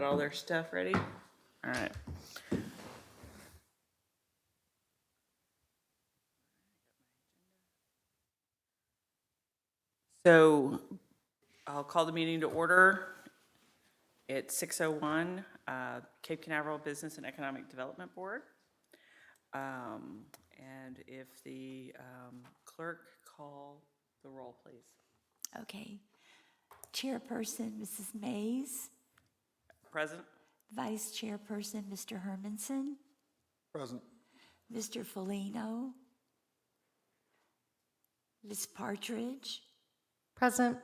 All their stuff ready? All right. So I'll call the meeting to order. It's 6:01, Cape Canaveral Business and Economic Development Board. And if the clerk call the roll, please. Okay. Chairperson, Mrs. Mays. Present? Vice Chairperson, Mr. Hermanson. Present. Mr. Folino. Ms. Partridge. Present.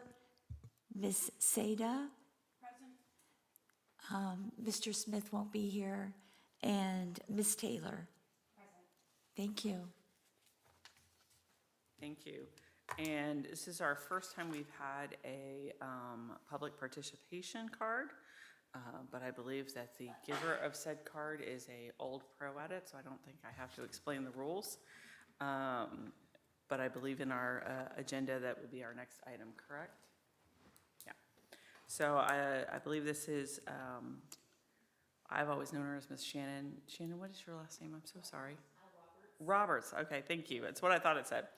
Ms. Seda. Present. Mr. Smith won't be here. And Ms. Taylor. Present. Thank you. Thank you. And this is our first time we've had a public participation card, but I believe that the giver of said card is a old pro at it, so I don't think I have to explain the rules. But I believe in our agenda that would be our next item, correct? Yeah. So I believe this is, I've always known her as Miss Shannon. Shannon, what is your last name? I'm so sorry. Roberts. Okay, thank you. That's what I thought it said.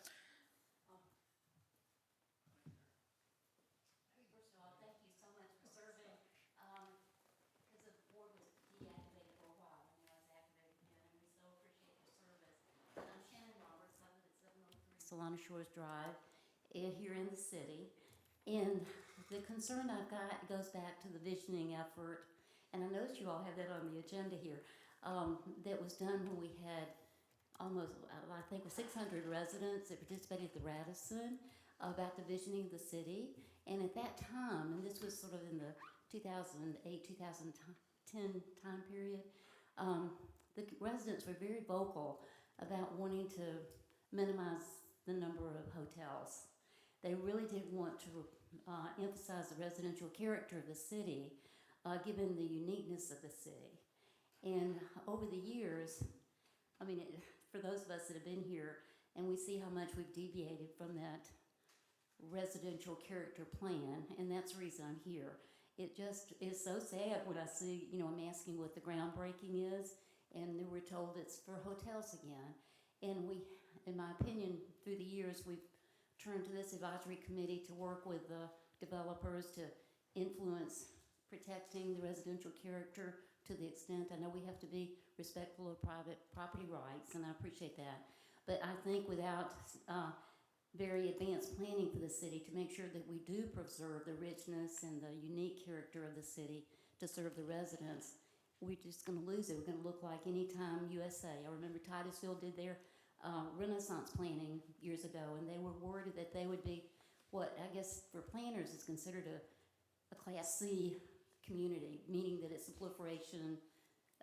Solana Shores Drive here in the city. And the concern I've got goes back to the visioning effort, and I noticed you all have that on the agenda here, that was done when we had almost, I think, 600 residents that participated at the Radisson about the visioning of the city. And at that time, and this was sort of in the 2008-2010 time period, the residents were very vocal about wanting to minimize the number of hotels. They really did want to emphasize the residential character of the city, given the uniqueness of the city. And over the years, I mean, for those of us that have been here, and we see how much we've deviated from that residential character plan, and that's the reason I'm here. It just is so sad when I see, I'm asking what the groundbreaking is, and then we're told it's for hotels again. And we, in my opinion, through the years, we've turned to this advisory committee to work with the developers to influence protecting the residential character to the extent. I know we have to be respectful of private property rights, and I appreciate that. But I think without very advanced planning for the city to make sure that we do preserve the richness and the unique character of the city to serve the residents, we're just going to lose it. We're going to look like Anytime USA. I remember Titusville did their Renaissance planning years ago, and they were worried that they would be what I guess for planners is considered a Class C community, meaning that it's a proliferation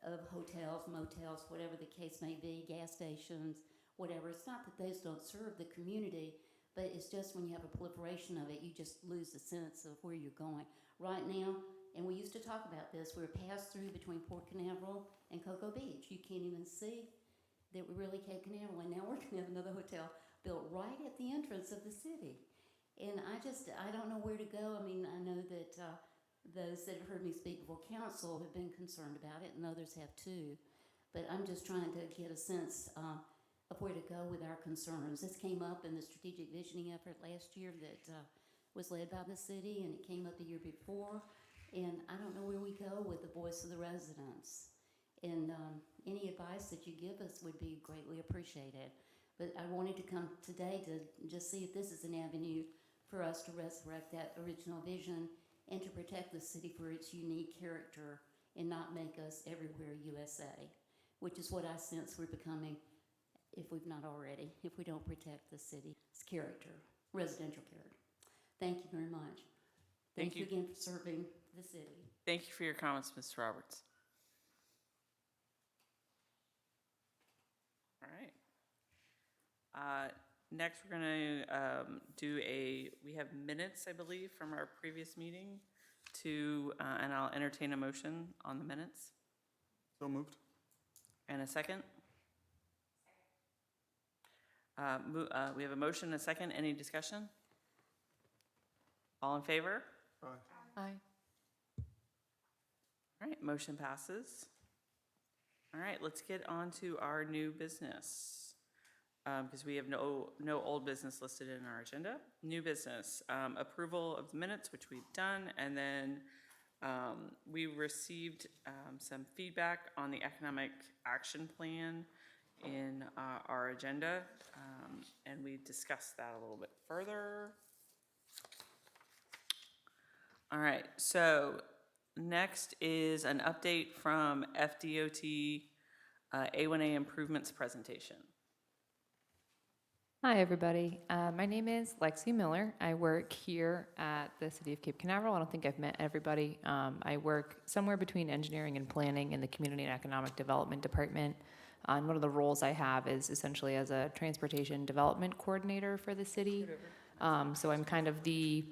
of hotels, motels, whatever the case may be, gas stations, whatever. It's not that those don't serve the community, but it's just when you have a proliferation of it, you just lose the sense of where you're going. Right now, and we used to talk about this, we're passed through between Port Canaveral and Cocoa Beach. You can't even see that we're really Cape Canaveral, and now we're going to have another hotel built right at the entrance of the city. And I don't know where to go. I mean, I know that those that have heard me speak before council have been concerned about it, and others have too. But I'm just trying to get a sense of where to go with our concerns. This came up in the strategic visioning effort last year that was led by the city, and it came up the year before. And I don't know where we go with the voice of the residents. And any advice that you give us would be greatly appreciated. But I wanted to come today to just see if this is an avenue for us to resurrect that original vision and to protect the city for its unique character and not make us everywhere USA, which is what I sense we're becoming if we've not already, if we don't protect the city's character, residential character. Thank you very much. Thank you again for serving the city. Thank you for your comments, Ms. Roberts. All right. Next, we're going to we have minutes, I believe, from our previous meeting and I'll entertain a motion on the minutes. So moved. And a second? We have a motion and a second. Any discussion? All in favor? Aye. Aye. All right, motion passes. All right, let's get on to our new business. Because we have no old business listed in our agenda. New business, approval of the minutes, which we've done, and then we received some feedback on the economic action plan in our agenda, and we discussed that a little bit further. All right, so next is an update from FDOT A1A improvements presentation. Hi, everybody. My name is Lexi Miller. I work here at the City of Cape Canaveral. I don't think I've met everybody. I work somewhere between engineering and planning in the Community and Economic Development Department. And one of the roles I have is essentially as a transportation development coordinator for the city. So I'm kind of the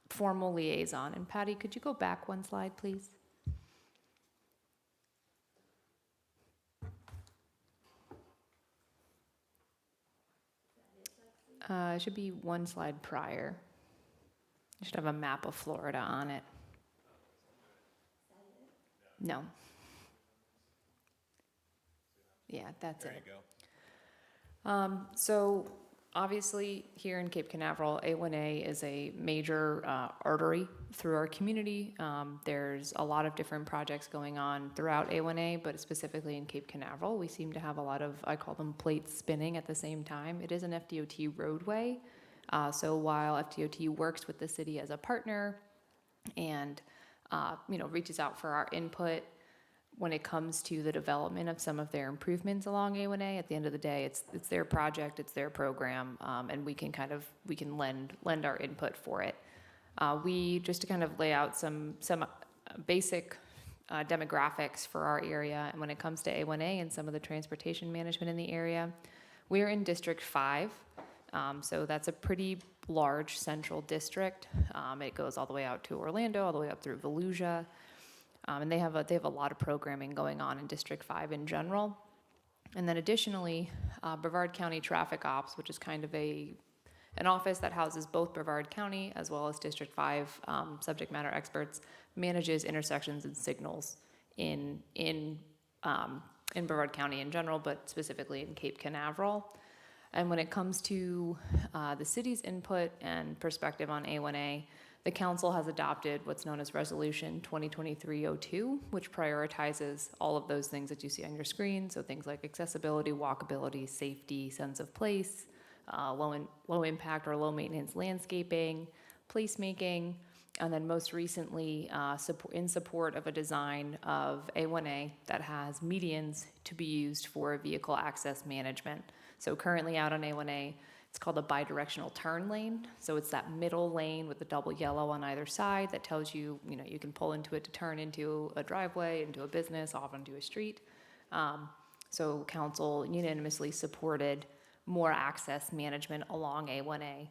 formal liaison. And Patty, could you go back one slide, please? It should be one slide prior. You should have a map of Florida on it. No. Yeah, that's it. There you go. So obviously here in Cape Canaveral, A1A is a major artery through our community. There's a lot of different projects going on throughout A1A, but specifically in Cape Canaveral, we seem to have a lot of, I call them plates spinning at the same time. It is an FDOT roadway. So while FDOT works with the city as a partner and reaches out for our input, when it comes to the development of some of their improvements along A1A, at the end of the day, it's their project, it's their program, and we can lend our input for it. We just to kind of lay out some basic demographics for our area, and when it comes to A1A and some of the transportation management in the area, we're in District 5, so that's a pretty large central district. It goes all the way out to Orlando, all the way up through Volusia. And they have a lot of programming going on in District 5 in general. And then additionally, Brevard County Traffic Ops, which is kind of an office that houses both Brevard County as well as District 5 subject matter experts, manages intersections and signals in Brevard County in general, but specifically in Cape Canaveral. And when it comes to the city's input and perspective on A1A, the council has adopted what's known as Resolution 2023-02, which prioritizes all of those things that you see on your screen. So things like accessibility, walkability, safety, sense of place, low impact or low maintenance landscaping, placemaking, and then most recently in support of a design of A1A that has medians to be used for vehicle access management. So currently out on A1A, it's called a bidirectional turn lane. So it's that middle lane with the double yellow on either side that tells you, you can pull into it to turn into a driveway, into a business, off onto a street. So council unanimously supported more access management along A1A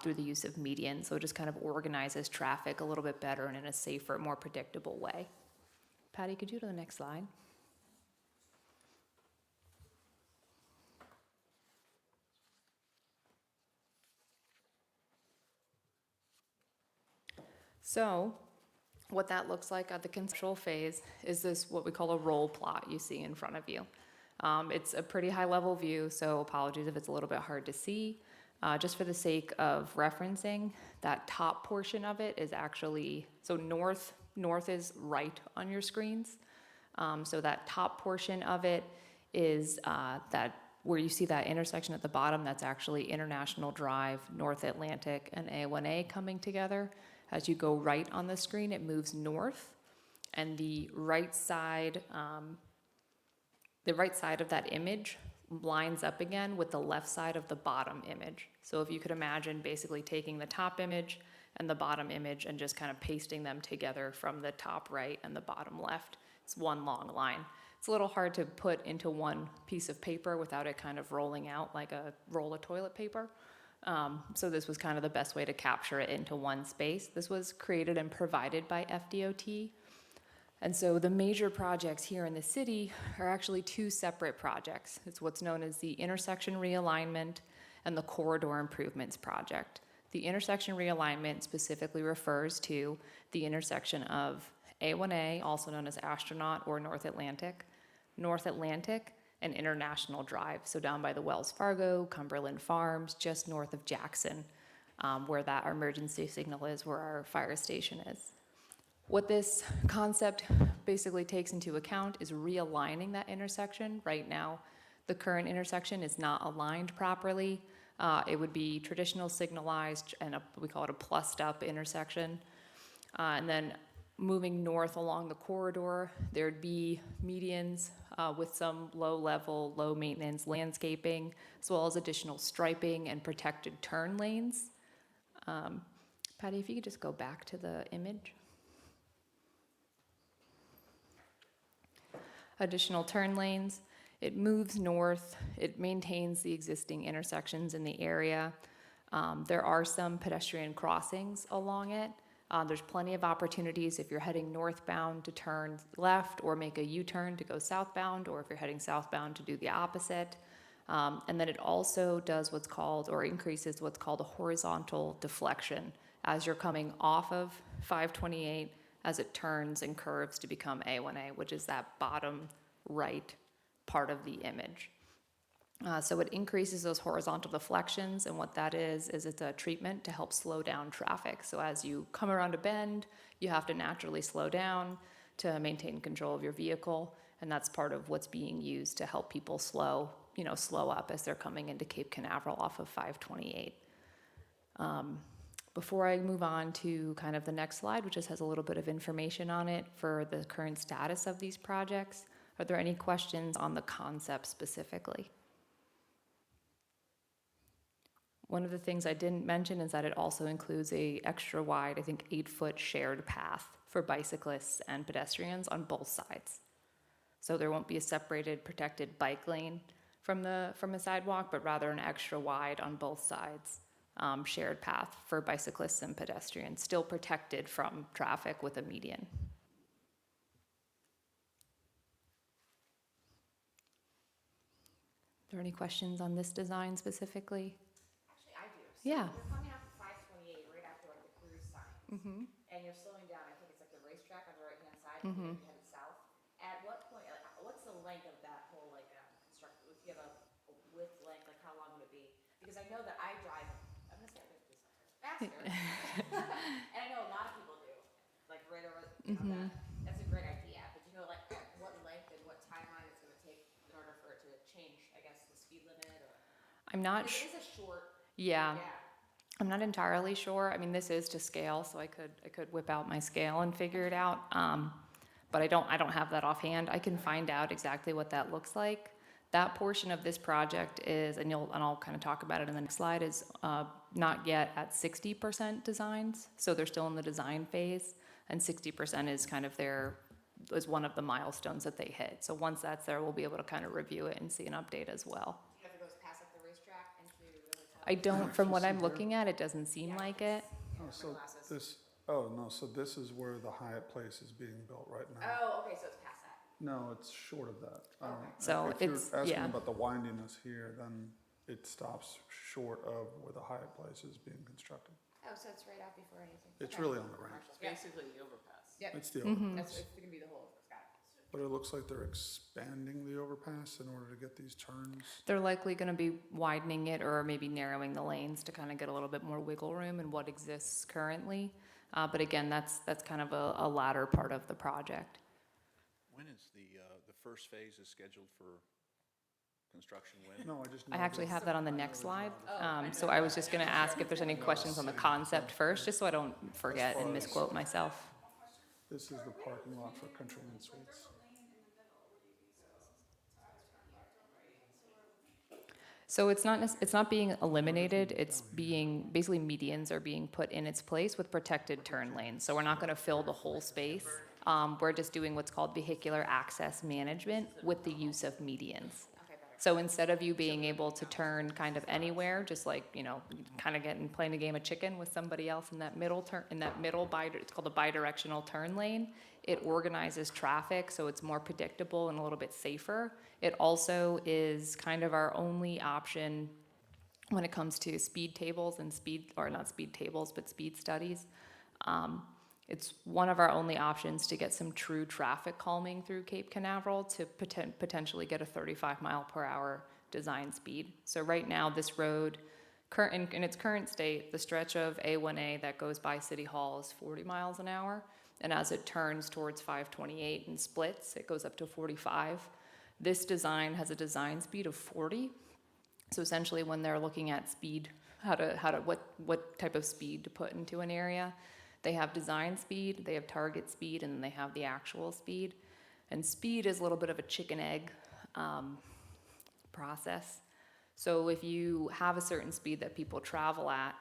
through the use of medians. So it just kind of organizes traffic a little bit better and in a safer, more predictable way. Patty, could you go to the next slide? So what that looks like at the conceptual phase is this, what we call a roll plot you see in front of you. It's a pretty high level view, so apologies if it's a little bit hard to see. Just for the sake of referencing, that top portion of it is actually, so north is right on your screens. So that top portion of it is that where you see that intersection at the bottom, that's actually International Drive, North Atlantic, and A1A coming together. As you go right on the screen, it moves north, and the right side of that image lines up again with the left side of the bottom image. So if you could imagine basically taking the top image and the bottom image and just kind of pasting them together from the top right and the bottom left, it's one long line. It's a little hard to put into one piece of paper without it kind of rolling out like a roll of toilet paper. So this was kind of the best way to capture it into one space. This was created and provided by FDOT. And so the major projects here in the city are actually two separate projects. It's what's known as the intersection realignment and the corridor improvements project. The intersection realignment specifically refers to the intersection of A1A, also known as Astronaut or North Atlantic, and International Drive, so down by the Wells Fargo, Cumberland Farms, just north of Jackson, where that emergency signal is, where our fire station is. What this concept basically takes into account is realigning that intersection. Right now, the current intersection is not aligned properly. It would be traditional signalized and we call it a plussed up intersection. And then moving north along the corridor, there'd be medians with some low-level, low-maintenance landscaping, as well as additional striping and protected turn lanes. Patty, if you could just go back to the image. Additional turn lanes. It moves north. It maintains the existing intersections in the area. There are some pedestrian crossings along it. There's plenty of opportunities if you're heading northbound to turn left or make a U-turn to go southbound, or if you're heading southbound to do the opposite. And then it also does what's called, or increases what's called a horizontal deflection as you're coming off of 528 as it turns and curves to become A1A, which is that bottom right part of the image. So it increases those horizontal deflections, and what that is it's a treatment to help slow down traffic. So as you come around a bend, you have to naturally slow down to maintain control of your vehicle, and that's part of what's being used to help people slow up as they're coming into Cape Canaveral off of 528. Before I move on to kind of the next slide, which just has a little bit of information on it for the current status of these projects, are there any questions on the concept specifically? One of the things I didn't mention is that it also includes a extra wide, I think 8-foot shared path for bicyclists and pedestrians on both sides. So there won't be a separated protected bike lane from the sidewalk, but rather an extra wide on both sides. Shared path for bicyclists and pedestrians, still protected from traffic with a median. Are there any questions on this design specifically? Actually, I do. So Yeah. You're coming off of 528 right after like the cruise signs, and you're slowing down. I think it's like the racetrack on the right-hand side, and you're headed south. At what point? Like, what's the length of that whole construction? If you have a width length, like how long would it be? Because I know that I drive. I'm gonna say I'm gonna do faster, and I know a lot of people do. Like right over, that's a great idea. But you know, like at what length and what timeline it's gonna take in order for it to change? I guess the speed limit, or I'm not it is a short. Yeah. Yeah. I'm not entirely sure. I mean, this is to scale, so I could whip out my scale and figure it out. But I don't have that offhand. I can find out exactly what that looks like. That portion of this project is, and I'll kind of talk about it in the next slide, is not yet at 60% designs. So they're still in the design phase, and 60% is kind of is one of the milestones that they hit. So once that's there, we'll be able to kind of review it and see an update as well. You know, if it goes past like the racetrack into the hotel. I don't, from what I'm looking at, it doesn't seem like it. Oh, so so this is where the Hyatt Place is being built right now. Oh, okay, so it's past that. No, it's short of that. So if you're it's- asking yeah. about the windiness here, then it stops short of where the Hyatt Place is being constructed. Oh, so it's right out before anything. It's Okay. really on the ramp. It's basically the overpass. Yep. It's the Mm-hmm. overpass. It's gonna be the whole, got it. But it looks like they're expanding the overpass in order to get these turns. They're likely going to be widening it or maybe narrowing the lanes to kind of get a little bit more wiggle room in what exists currently. But again, that's kind of a latter part of the project. When is the first phase is scheduled for construction when? No, I just. I actually have that on the next slide. Oh, So I was just going to ask if there's any questions on the concept first, just so I don't forget and misquote myself. This is the parking lot for Countryman Suites. So it's not being eliminated, it's being, basically medians are being put in its place with protected turn lanes. So we're not gonna fill the whole space. We're just doing what's called vehicular access management with the use of medians. Okay, better. So instead of you being able to turn kind of anywhere, just like, kind of playing a game of chicken with somebody else in that middle it's called a bidirectional turn lane. It organizes traffic, so it's more predictable and a little bit safer. It also is kind of our only option when it comes to speed tables and speed studies. It's one of our only options to get some true traffic calming through Cape Canaveral to potentially get a 35 mile per hour design speed. So right now, this road, in its current state, the stretch of A1A that goes by City Hall is 40 miles an hour. And as it turns towards 528 and splits, it goes up to 45. This design has a design speed of 40. So essentially, when they're looking at speed, what type of speed to put into an area, they have design speed, they have target speed, and then they have the actual speed. And speed is a little bit of a chicken egg process. So if you have a certain speed that people travel at,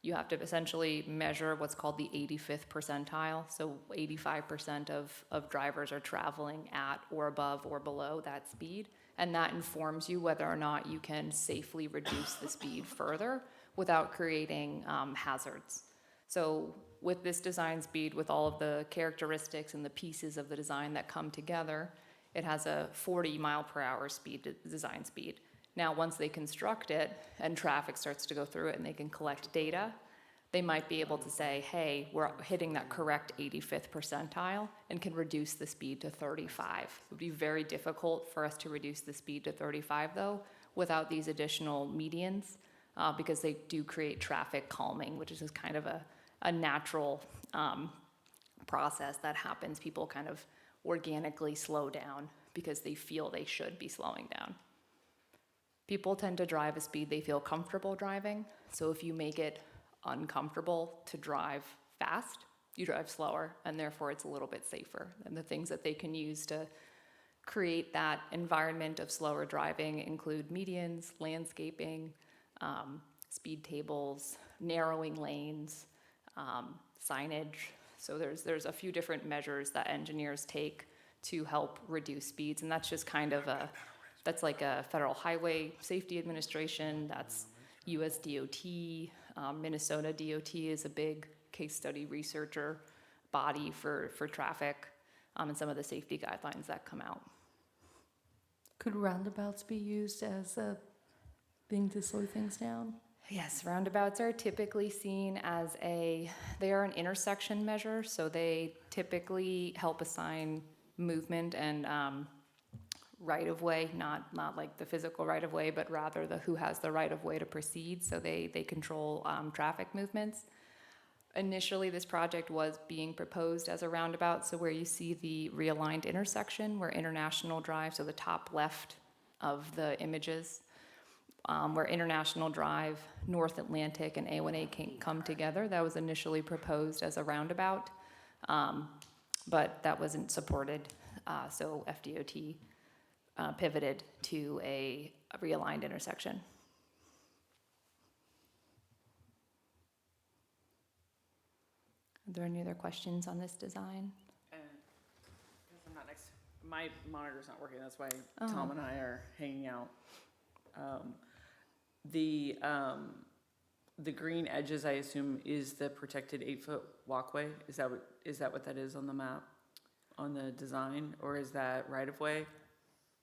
you have to essentially measure what's called the 85th percentile. So 85% of drivers are traveling at or above or below that speed. And that informs you whether or not you can safely reduce the speed further without creating hazards. So with this design speed, with all of the characteristics and the pieces of the design that come together, it has a 40 mile per hour design speed. Now, once they construct it and traffic starts to go through it and they can collect data, they might be able to say, hey, we're hitting that correct 85th percentile and can reduce the speed to 35. It would be very difficult for us to reduce the speed to 35, though, without these additional medians, because they do create traffic calming, which is just kind of a natural process that happens. People kind of organically slow down because they feel they should be slowing down. People tend to drive a speed they feel comfortable driving. So if you make it uncomfortable to drive fast, you drive slower, and therefore it's a little bit safer. And the things that they can use to create that environment of slower driving include medians, landscaping, speed tables, narrowing lanes, signage. So there's a few different measures that engineers take to help reduce speeds, and that's just kind of that's like a Federal Highway Safety Administration, that's US DOT, Minnesota DOT is a big case study researcher body for traffic, and some of the safety guidelines that come out. Could roundabouts be used as a thing to slow things down? Yes, roundabouts are typically seen as they are an intersection measure, so they typically help assign movement and right-of-way, not like the physical right-of-way, but rather who has the right-of-way to proceed, so they control traffic movements. Initially, this project was being proposed as a roundabout, so where you see the realigned intersection, where International Drive, so the top left of the images, where International Drive, North Atlantic, and A1A come together, that was initially proposed as a roundabout, but that wasn't supported, so FDOT pivoted to a realigned intersection. Are there any other questions on this design? Because I'm not next, my monitor's not working, that's why Tom and I are hanging out. The green edges, I assume, is the protected 8-foot walkway? Is that what that is on the map, on the design, or is that right of way?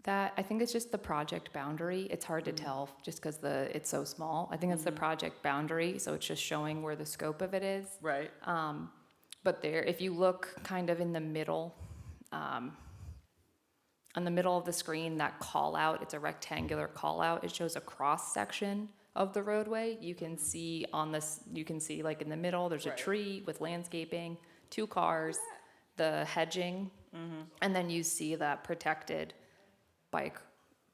That, I think it's just the project boundary. It's hard to tell just because it's so small. I think it's the project boundary, so it's just showing where the scope of it is. Right. But there, if you look kind of in the middle, on the middle of the screen, that call out, it's a rectangular call out. It shows a cross section of the roadway. You can see like in the middle, there's a tree with landscaping, 2 cars, the hedging, and then you see that protected bike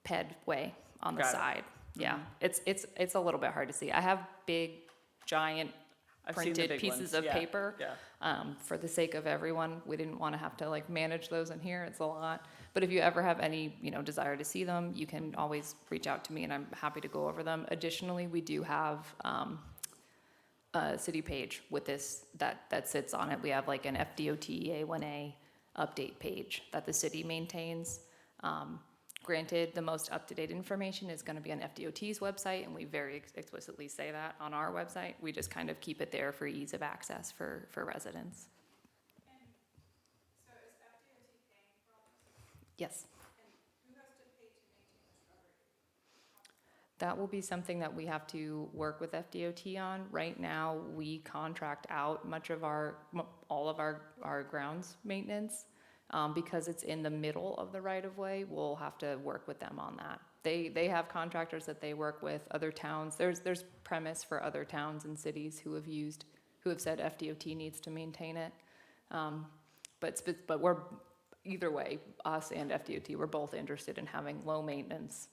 pedway on the side. Yeah, it's a little bit hard to see. I have big, giant I've seen the printed big pieces ones. of Yeah, paper. yeah. For the sake of everyone, we didn't want to have to like manage those in here. It's a lot. But if you ever have any, desire to see them, you can always reach out to me, and I'm happy to go over them. Additionally, we do have a city page with this that sits on it. We have like an FDOT A1A update page that the city maintains. Granted, the most up-to-date information is going to be on FDOT's website, and we very explicitly say that on our website. We just kind of keep it there for ease of access for residents. And so is FDOT paying for all this? Yes. And who has to pay to maintain this roadway? That will be something that we have to work with FDOT on. Right now, we contract out all of our grounds maintenance. Because it's in the middle of the right-of-way, we'll have to work with them on that. They have contractors that they work with, other towns. There's premise for other towns and cities who have said FDOT needs to maintain it. But we're, either way, us and FDOT, we're both interested in having low-maintenance,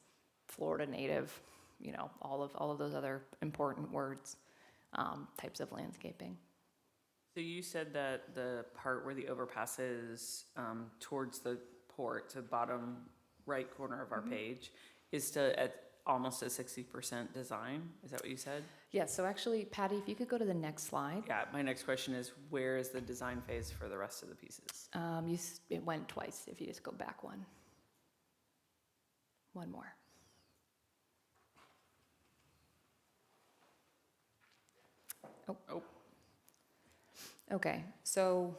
Florida native, all of those other important words, types of landscaping. So you said that the part where the overpass is towards the port, to the bottom right corner of our page, is still at almost a 60% design? Is that what you said? Yes, so actually, Patty, if you could go to the next slide. Yeah, my next question is, where is the design phase for the rest of the pieces? It went twice, if you just go back one. One more. Oh. Okay, so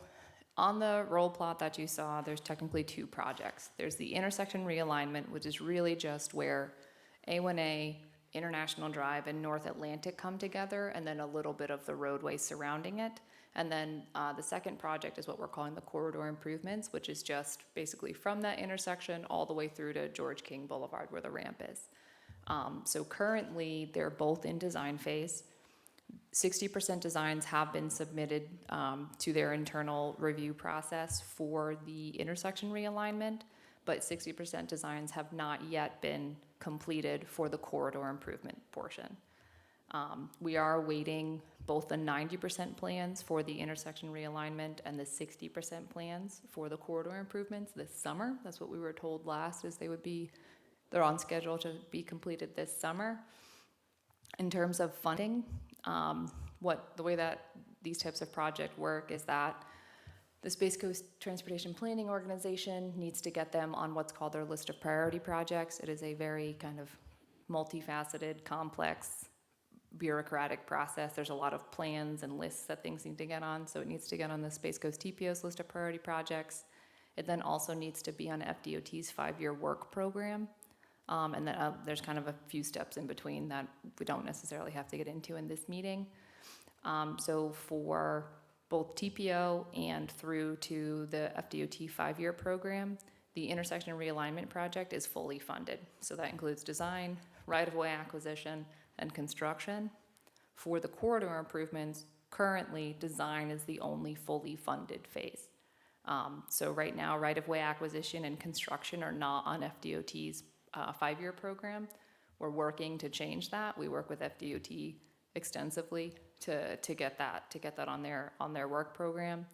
on the roll plot that you saw, there's technically two projects. There's the intersection realignment, which is really just where A1A, International Drive, and North Atlantic come together, and then a little bit of the roadway surrounding it. And then the second project is what we're calling the corridor improvements, which is just basically from that intersection all the way through to George King Boulevard where the ramp is. So currently, they're both in design phase. 60% designs have been submitted to their internal review process for the intersection realignment, but 60% designs have not yet been completed for the corridor improvement portion. We are awaiting both the 90% plans for the intersection realignment and the 60% plans for the corridor improvements this summer. That's what we were told last, is they're on schedule to be completed this summer. In terms of funding, the way that these types of projects work is that the Space Coast Transportation Planning Organization needs to get them on what's called their list of priority projects. It is a very kind of multifaceted, complex, bureaucratic process. There's a lot of plans and lists that things need to get on, so it needs to get on the Space Coast TPO's list of priority projects. It then also needs to be on FDOT's 5-year work program. And then there's kind of a few steps in between that we don't necessarily have to get into in this meeting. So for both TPO and through to the FDOT 5-year program, the intersection realignment project is fully funded. So that includes design, right-of-way acquisition, and construction. For the corridor improvements, currently design is the only fully funded phase. So right now, right-of-way acquisition and construction are not on FDOT's 5-year program. We're working to change that. We work with FDOT extensively to get that on their work program.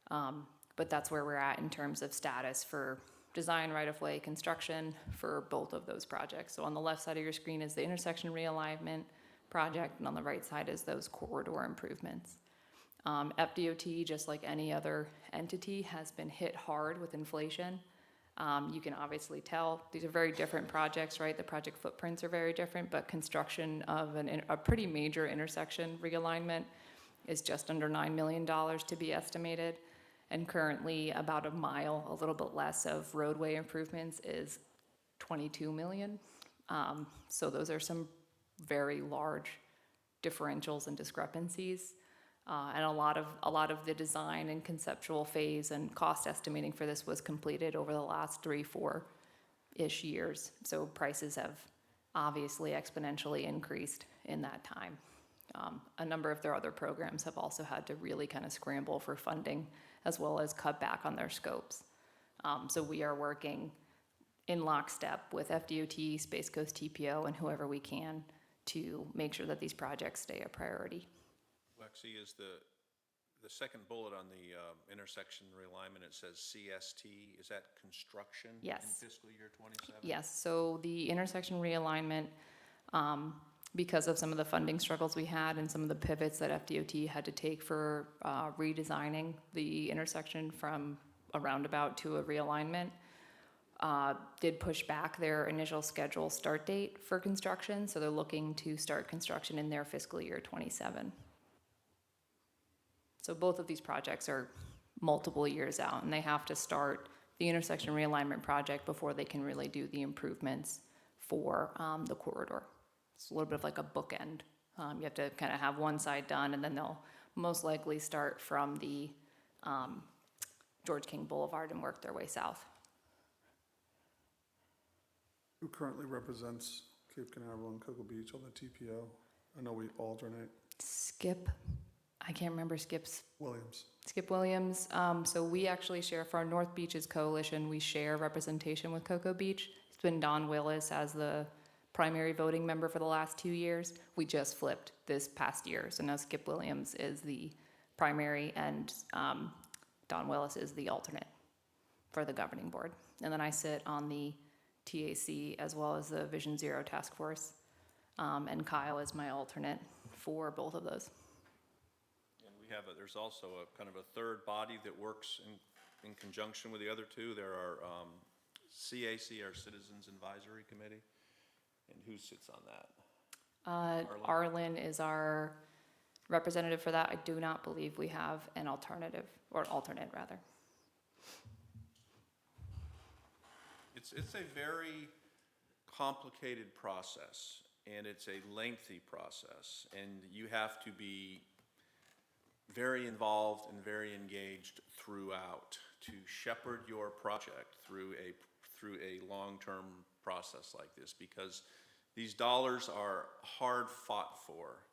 But that's where we're at in terms of status for design, right-of-way, construction for both of those projects. So on the left side of your screen is the intersection realignment project, and on the right side is those corridor improvements. FDOT, just like any other entity, has been hit hard with inflation. You can obviously tell these are very different projects, right? The project footprints are very different, but construction of a pretty major intersection realignment is just under $9 million to be estimated. And currently about a mile, a little bit less of roadway improvements is $22 million. So those are some very large differentials and discrepancies. And a lot of the design and conceptual phase and cost estimating for this was completed over the last 3-4-ish years. So prices have obviously exponentially increased in that time. A number of their other programs have also had to really kind of scramble for funding as well as cut back on their scopes. So we are working in lockstep with FDOT, Space Coast TPO, and whoever we can to make sure that these projects stay a priority. Lexi, is the second bullet on the intersection realignment, it says CST, is that construction? Yes. In fiscal year 27? Yes, so the intersection realignment, because of some of the funding struggles we had and some of the pivots that FDOT had to take for redesigning the intersection from a roundabout to a realignment, did push back their initial schedule start date for construction. So they're looking to start construction in their fiscal year 27. So both of these projects are multiple years out, and they have to start the intersection realignment project before they can really do the improvements for the corridor. It's a little bit of like a bookend. You have to kind of have one side done, and then they'll most likely start from the George King Boulevard and work their way south. Who currently represents Cape Canaveral and Cocoa Beach on the TPO? I know we alternate. Skip, I can't remember Skip Williams. So we actually share, for our North Beaches Coalition, we share representation with Cocoa Beach. It's been Don Willis as the primary voting member for the last 2 years. We just flipped this past year, so now Skip Williams is the primary and Don Willis is the alternate for the governing board. And then I sit on the TAC as well as the Vision Zero Task Force, and Kyle is my alternate for both of those. And we have, there's also a kind of a third body that works in conjunction with the other two. There are CAC, our Citizens Advisory Committee, and who sits on that? Arlen is our representative for that. I do not believe we have an alternative, or alternate rather. It's a very complicated process, and it's a lengthy process, and you have to be very involved and very engaged throughout to shepherd your project through a long-term process like this, because these dollars are hard fought for,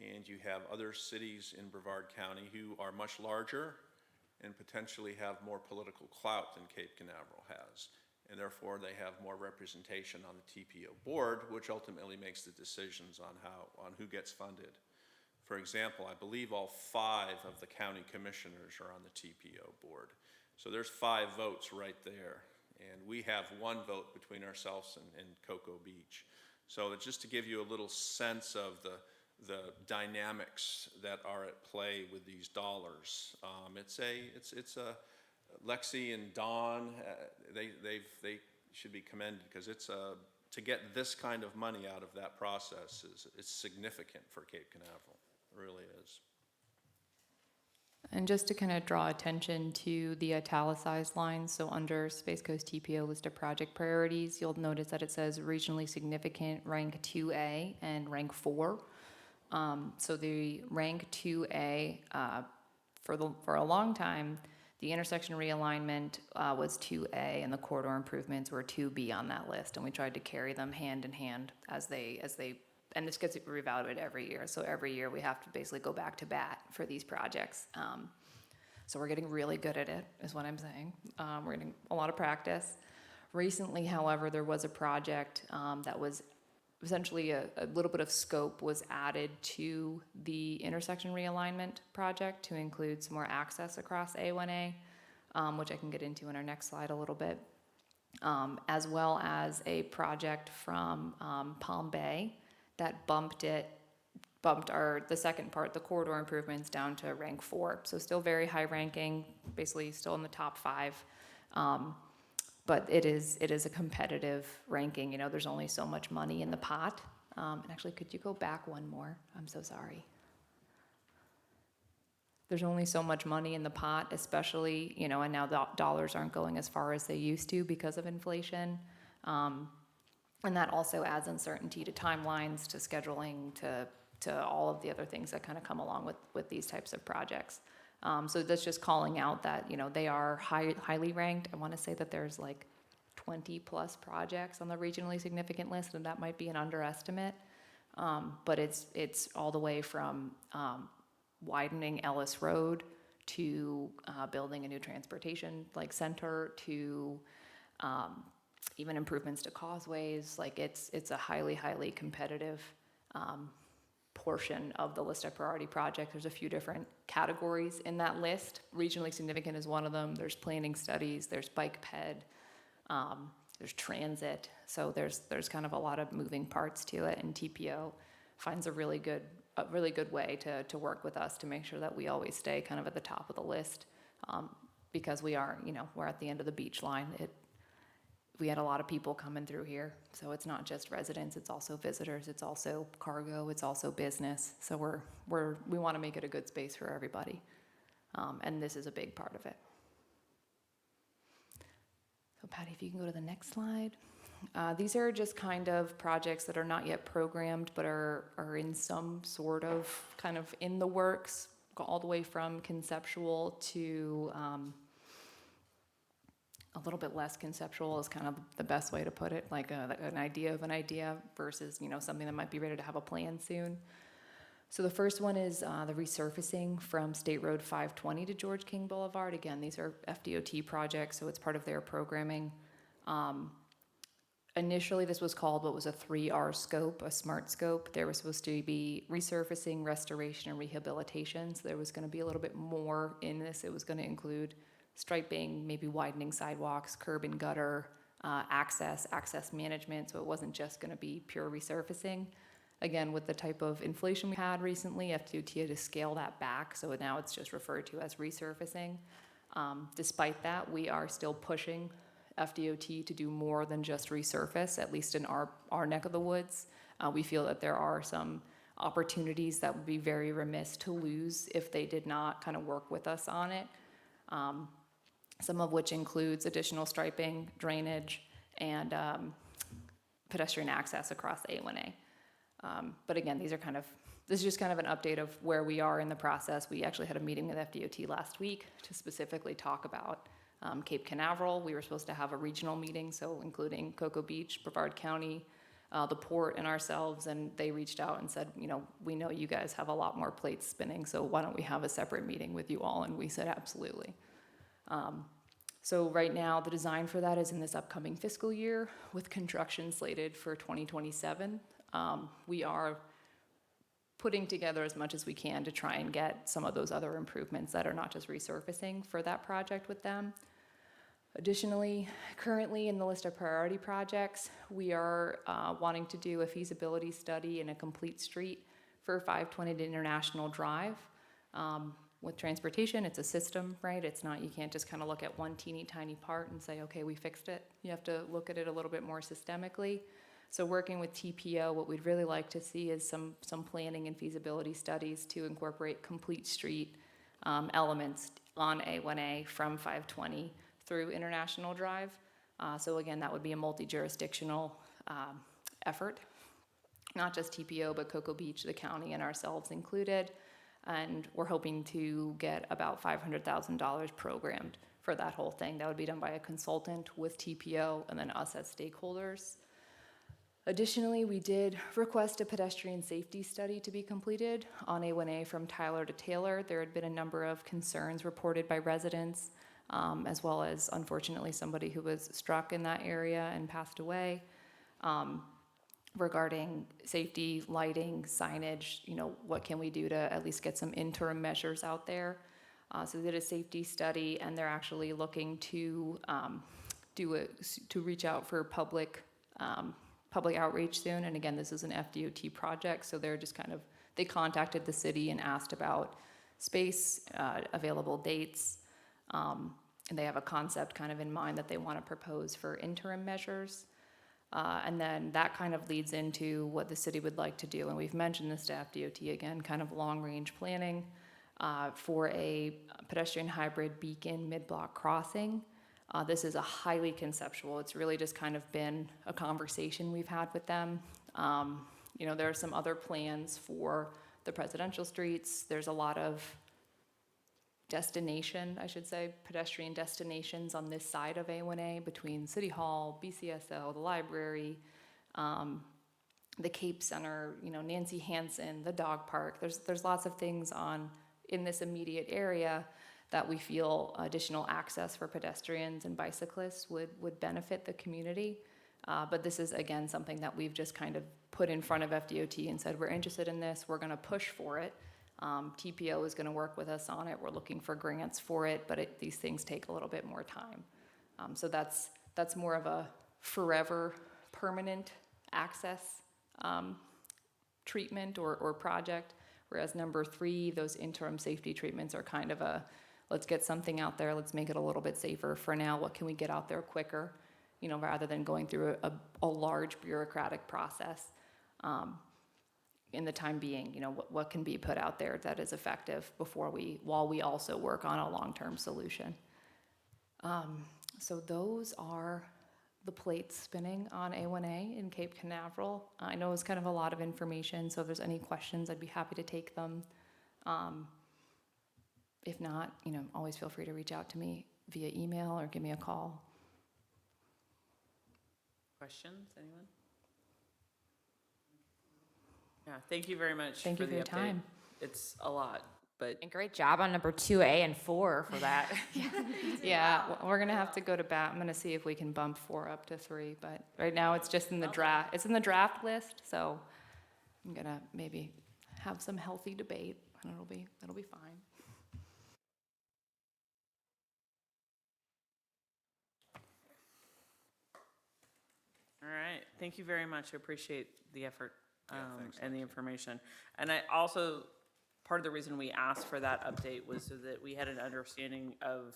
and you have other cities in Brevard County who are much larger and potentially have more political clout than Cape Canaveral has, and therefore they have more representation on the TPO board, which ultimately makes the decisions on who gets funded. For example, I believe all 5 of the county commissioners are on the TPO board. So there's 5 votes right there. And we have 1 vote between ourselves and Cocoa Beach. So just to give you a little sense of the dynamics that are at play with these dollars, it's a Lexi and Dawn, they should be commended, because to get this kind of money out of that process is significant for Cape Canaveral. It really is. And just to kind of draw attention to the italicized lines, so under Space Coast TPO list of project priorities, you'll notice that it says regionally significant rank 2A and rank 4. So the rank 2A, for a long time, the intersection realignment was 2A and the corridor improvements were 2B on that list, and we tried to carry them hand in hand as they and this gets reevaluated every year. So every year we have to basically go back to bat for these projects. So we're getting really good at it, is what I'm saying. We're getting a lot of practice. Recently, however, there was a project that was essentially a little bit of scope was added to the intersection realignment project to include some more access across A1A, which I can get into in our next slide a little bit, as well as a project from Palm Bay that bumped the second part, the corridor improvements, down to rank 4. So still very high ranking, basically still in the top 5. But it is a competitive ranking. You know, there's only so much money in the pot. And actually, could you go back one more? I'm so sorry. There's only so much money in the pot, especially, you know, and now the dollars aren't going as far as they used to because of inflation. And that also adds uncertainty to timelines, to scheduling, to all of the other things that kind of come along with these types of projects. So that's just calling out that, you know, they are highly ranked. I want to say that there's like 20 plus projects on the regionally significant list, and that might be an underestimate. But it's all the way from widening Ellis Road to building a new transportation like center to even improvements to causeways. Like it's a highly competitive portion of the list of priority projects. There's a few different categories in that list. Regionally significant is one of them. There's planning studies, there's bike ped, there's transit. So there's kind of a lot of moving parts to it, and TPO finds a really good way to work with us to make sure that we always stay kind of at the top of the list, because we are, you know, we're at the end of the beach line. We had a lot of people coming through here, so it's not just residents, it's also visitors, it's also cargo, it's also business. So we want to make it a good space for everybody, and this is a big part of it. So Patty, if you can go to the next slide. These are just kind of projects that are not yet programmed, but are in some sort of kind of in the works, go all the way from conceptual to a little bit less conceptual is kind of the best way to put it, like an idea of an idea versus, something that might be ready to have a plan soon. So the first one is the resurfacing from State Road 520 to George King Boulevard. Again, these are FDOT projects, so it's part of their programming. Initially, this was called what was a 3R scope, a SMART scope. There was supposed to be resurfacing, restoration, and rehabilitation. So there was going to be a little bit more in this. It was going to include striping, maybe widening sidewalks, curb and gutter, access management. So it wasn't just going to be pure resurfacing. Again, with the type of inflation we had recently, FDOT had to scale that back. So now it's just referred to as resurfacing. Despite that, we are still pushing FDOT to do more than just resurface, at least in our neck of the woods. We feel that there are some opportunities that would be very remiss to lose if they did not kind of work with us on it. Some of which includes additional striping, drainage, and pedestrian access across the A1A. But again, this is just kind of an update of where we are in the process. We actually had a meeting with FDOT last week to specifically talk about Cape Canaveral. We were supposed to have a regional meeting, so including Cocoa Beach, Brevard County, the port, and ourselves, and they reached out and said, we know you guys have a lot more plates spinning, so why don't we have a separate meeting with you all? And we said, absolutely. So right now, the design for that is in this upcoming fiscal year with construction slated for 2027. We are putting together as much as we can to try and get some of those other improvements that are not just resurfacing for that project with them. Additionally, currently in the list of priority projects, we are wanting to do a feasibility study and a complete street for 520 to International Drive. With transportation, it's a system, right? It's not, you can't just kind of look at one teeny tiny part and say, okay, we fixed it. You have to look at it a little bit more systemically. So working with TPO, what we'd really like to see is some planning and feasibility studies to incorporate complete street elements on A1A from 520 through International Drive. So again, that would be a multi-jurisdictional effort, not just TPO, but Cocoa Beach, the county, and ourselves included. And we're hoping to get about $500,000 programmed for that whole thing. That would be done by a consultant with TPO and then us as stakeholders. Additionally, we did request a pedestrian safety study to be completed on A1A from Tyler to Taylor. There had been a number of concerns reported by residents, as well as, unfortunately, somebody who was struck in that area and passed away, regarding safety, lighting, signage, what can we do to at least get some interim measures out there. So they did a safety study, and they're actually looking to reach out for public outreach soon. And again, this is an FDOT project, so they're just they contacted the city and asked about space, available dates, and they have a concept kind of in mind that they want to propose for interim measures. And then that kind of leads into what the city would like to do. And we've mentioned this to FDOT again, kind of long-range planning for a pedestrian hybrid beacon mid-block crossing. This is a highly conceptual. It's really just kind of been a conversation we've had with them. There are some other plans for the presidential streets. There's a lot of pedestrian destinations on this side of A1A between City Hall, BCSO, the library, the Cape Center, Nancy Hansen, the dog park. There's lots of things in this immediate area that we feel additional access for pedestrians and bicyclists would benefit the community. But this is, again, something that we've just kind of put in front of FDOT and said, we're interested in this, we're gonna push for it. TPO is gonna work with us on it. We're looking for grants for it, but these things take a little bit more time. So that's more of a forever permanent access treatment or project. Whereas number 3, those interim safety treatments are kind of let's get something out there, let's make it a little bit safer for now. What can we get out there quicker, rather than going through a large bureaucratic process. In the time being, what can be put out there that is effective while we also work on a long-term solution. So those are the plates spinning on A1A in Cape Canaveral. I know it's kind of a lot of information, so if there's any questions, I'd be happy to take them. If not, always feel free to reach out to me via email or give me a call. Questions, anyone? Yeah, thank you very much Thank you for the your update. time. It's a lot, but And great job on number 2A and 4 for that. Yeah, we're gonna have to go to bat. I'm gonna see if we can bump 4 up to 3, but right now it's just in the draft. It's in the draft list, so I'm gonna maybe have some healthy debate, and it'll be fine. all right. Thank you very much. I appreciate the effort thanks, and the information. And I also, part of the reason we asked for that update was so that we had an understanding of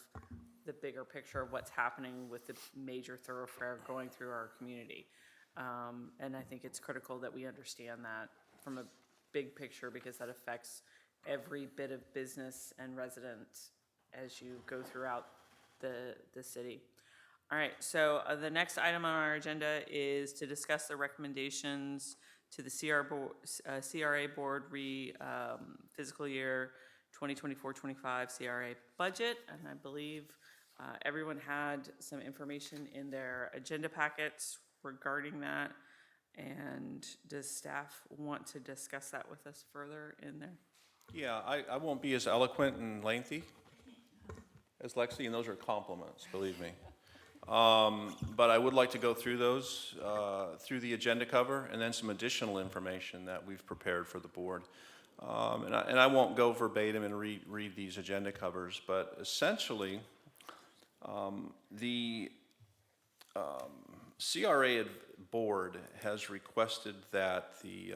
the bigger picture of what's happening with the major thoroughfare going through our community. And I think it's critical that we understand that from a big picture because that affects every bit of business and resident as you go throughout the city. All right, so the next item on our agenda is to discuss the recommendations to the CRA board fiscal year 2024-25 CRA budget. And I believe everyone had some information in their agenda packets regarding that. And does staff want to discuss that with us further in there? Yeah, I won't be as eloquent and lengthy as Lexi, and those are compliments, believe me. But I would like to go through those, through the agenda cover, and then some additional information that we've prepared for the board. And I won't go verbatim and read these agenda covers, but essentially, the CRA board has requested that the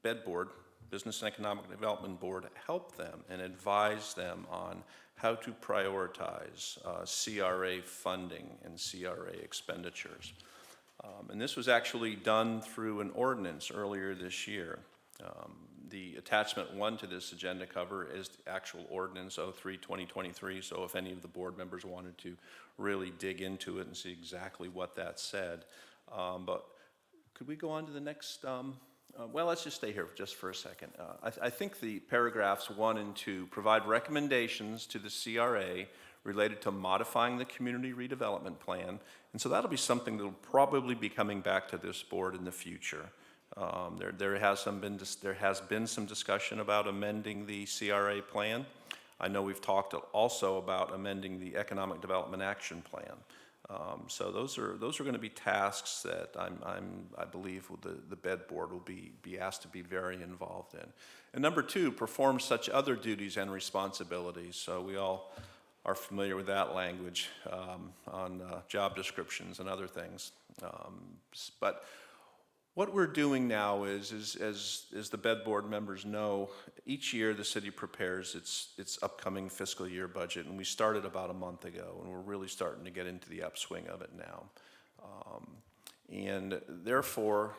BED board, Business and Economic Development Board, help them and advise them on how to prioritize CRA funding and CRA expenditures. And this was actually done through an ordinance earlier this year. The attachment 1 to this agenda cover is the actual ordinance 03-2023, so if any of the board members wanted to really dig into it and see exactly what that said. But could we go on to the next? Well, let's just stay here just for a second. I think the paragraphs 1 and 2 provide recommendations to the CRA related to modifying the community redevelopment plan. And so that'll be something that will probably be coming back to this board in the future. There has been some discussion about amending the CRA plan. I know we've talked also about amending the Economic Development Action Plan. So those are going to be tasks that I believe the BED board will be asked to be very involved in. And number 2, perform such other duties and responsibilities. So we all are familiar with that language on job descriptions and other things. But what we're doing now is as the BED board members know, each year the city prepares its upcoming fiscal year budget, and we started about a month ago, and we're really starting to get into the upswing of it now. And therefore,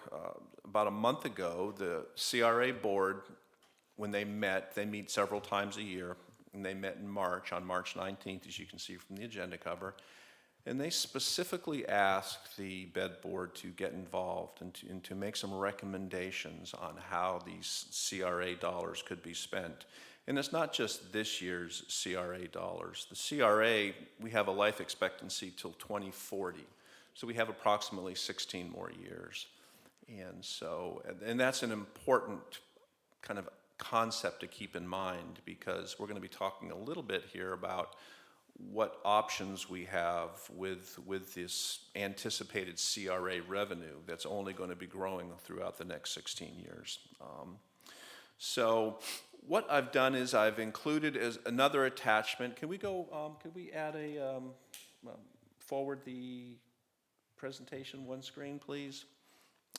about a month ago, the CRA board, when they meet several times a year, and they met in March, on March 19th, as you can see from the agenda cover. And they specifically asked the BED board to get involved and to make some recommendations on how these CRA dollars could be spent. And it's not just this year's CRA dollars. The CRA, we have a life expectancy till 2040. So we have approximately 16 more years. And so, and that's an important kind of concept to keep in mind, because we're going to be talking a little bit here about what options we have with this anticipated CRA revenue that's only going to be growing throughout the next 16 years. So what I've done is I've included as another attachment. Can we go, could we add forward the presentation one screen, please?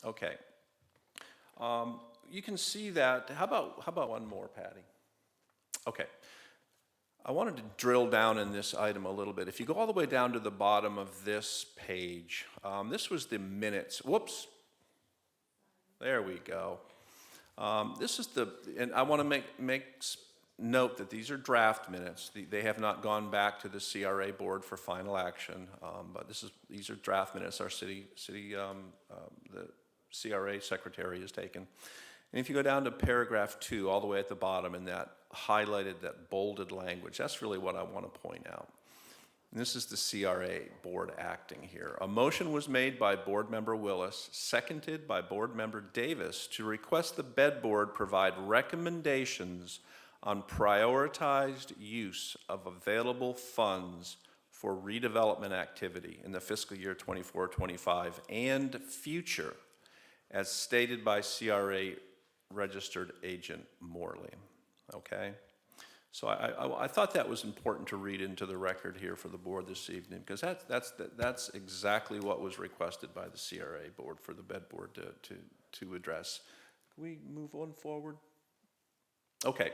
Okay. You can see that. How about one more, Patty? Okay. I wanted to drill down in this item a little bit. If you go all the way down to the bottom of this page, this was the minutes. Whoops. There we go. This is and I want to note that these are draft minutes. They have not gone back to the CRA board for final action, but these are draft minutes our the CRA secretary has taken. And if you go down to paragraph 2, all the way at the bottom, in that highlighted, that bolded language, that's really what I want to point out. And this is the CRA board acting here. A motion was made by Board Member Willis, seconded by Board Member Davis, to request the bed board provide recommendations on prioritized use of available funds for redevelopment activity in the fiscal year 24-25 and future, as stated by CRA registered agent Morley. Okay? So I thought that was important to read into the record here for the board this evening, because that's exactly what was requested by the CRA board for the bed board to address. Can we move on forward? Okay.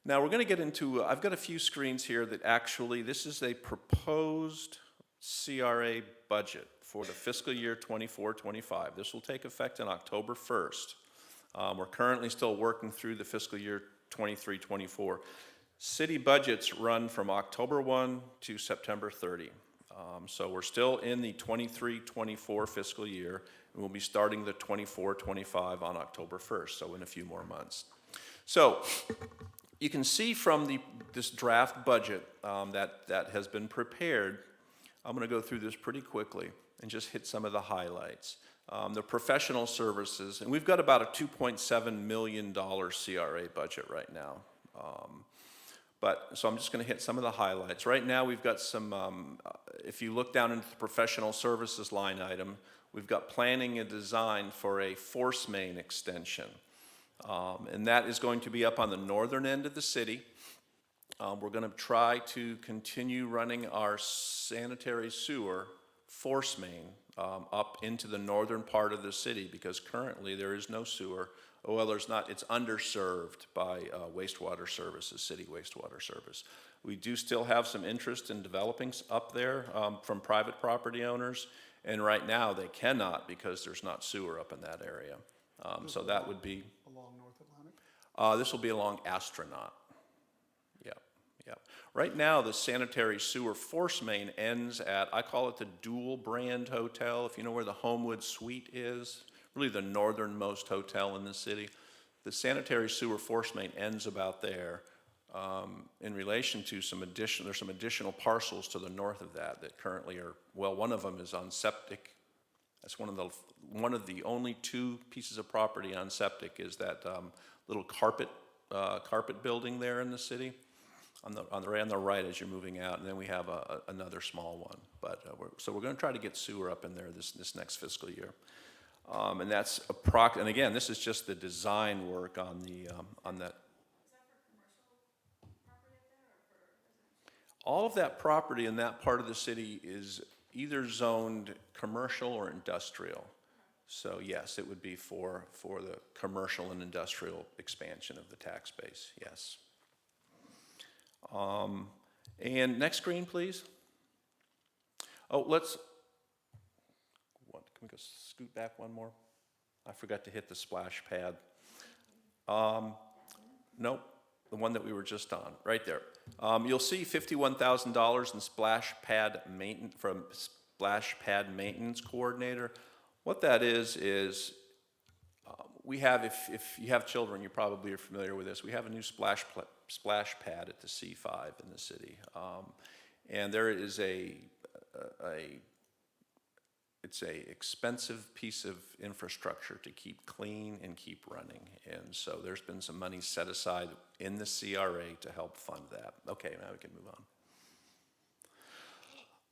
Now we're going to get into, I've got a few screens here that actually, this is a proposed CRA budget for the fiscal year 24-25. This will take effect on October 1st. We're currently still working through the fiscal year 23-24. City budgets run from October 1 to September 30. So we're still in the 23-24 fiscal year, and we'll be starting the 24-25 on October 1st, so in a few more months. So you can see from this draft budget that has been prepared. I'm going to go through this pretty quickly and just hit some of the highlights. The professional services, and we've got about a $2.7 million CRA budget right now. So I'm just going to hit some of the highlights. Right now we've got some, if you look down into the professional services line item, we've got planning and design for a force main extension. And that is going to be up on the northern end of the city. We're going to try to continue running our sanitary sewer force main up into the northern part of the city, because currently there is no sewer. Well, there's not, it's underserved by wastewater services, city wastewater service. We do still have some interest in developing up there from private property owners, and right now they cannot because there's not sewer up in that area. So that would be Along North Atlantic? this will be along Astronaut. Yeah. Right now, the sanitary sewer force main ends at, I call it the Dual Brand Hotel, if you know where the Homewood Suite is, really the northernmost hotel in the city. The sanitary sewer force main ends about there. In relation to there's some additional parcels to the north of that currently are, well, one of them is on septic. That's one of the only two pieces of property on septic is that little carpet building there in the city, on the right as you're moving out, and then we have another small one. But so we're going to try to get sewer up in there this next fiscal year, and that's and again, this is just the design work on that. Is that for commercial property up there or for residential? All of that property in that part of the city is either zoned commercial or industrial. So yes, it would be for the commercial and industrial expansion of the tax base, yes. And next screen, please. Oh, can we go scoot back one more? I forgot to hit the splash pad. Nope, the one that we were just on, right there. You'll see $51,000 in splash pad maintenance from splash pad maintenance coordinator. What that is we have, if you have children, you probably are familiar with this. We have a new splash pad at the C5 in the city, and there is it's a expensive piece of infrastructure to keep clean and keep running, and so there's been some money set aside in the CRA to help fund that. Okay, now we can move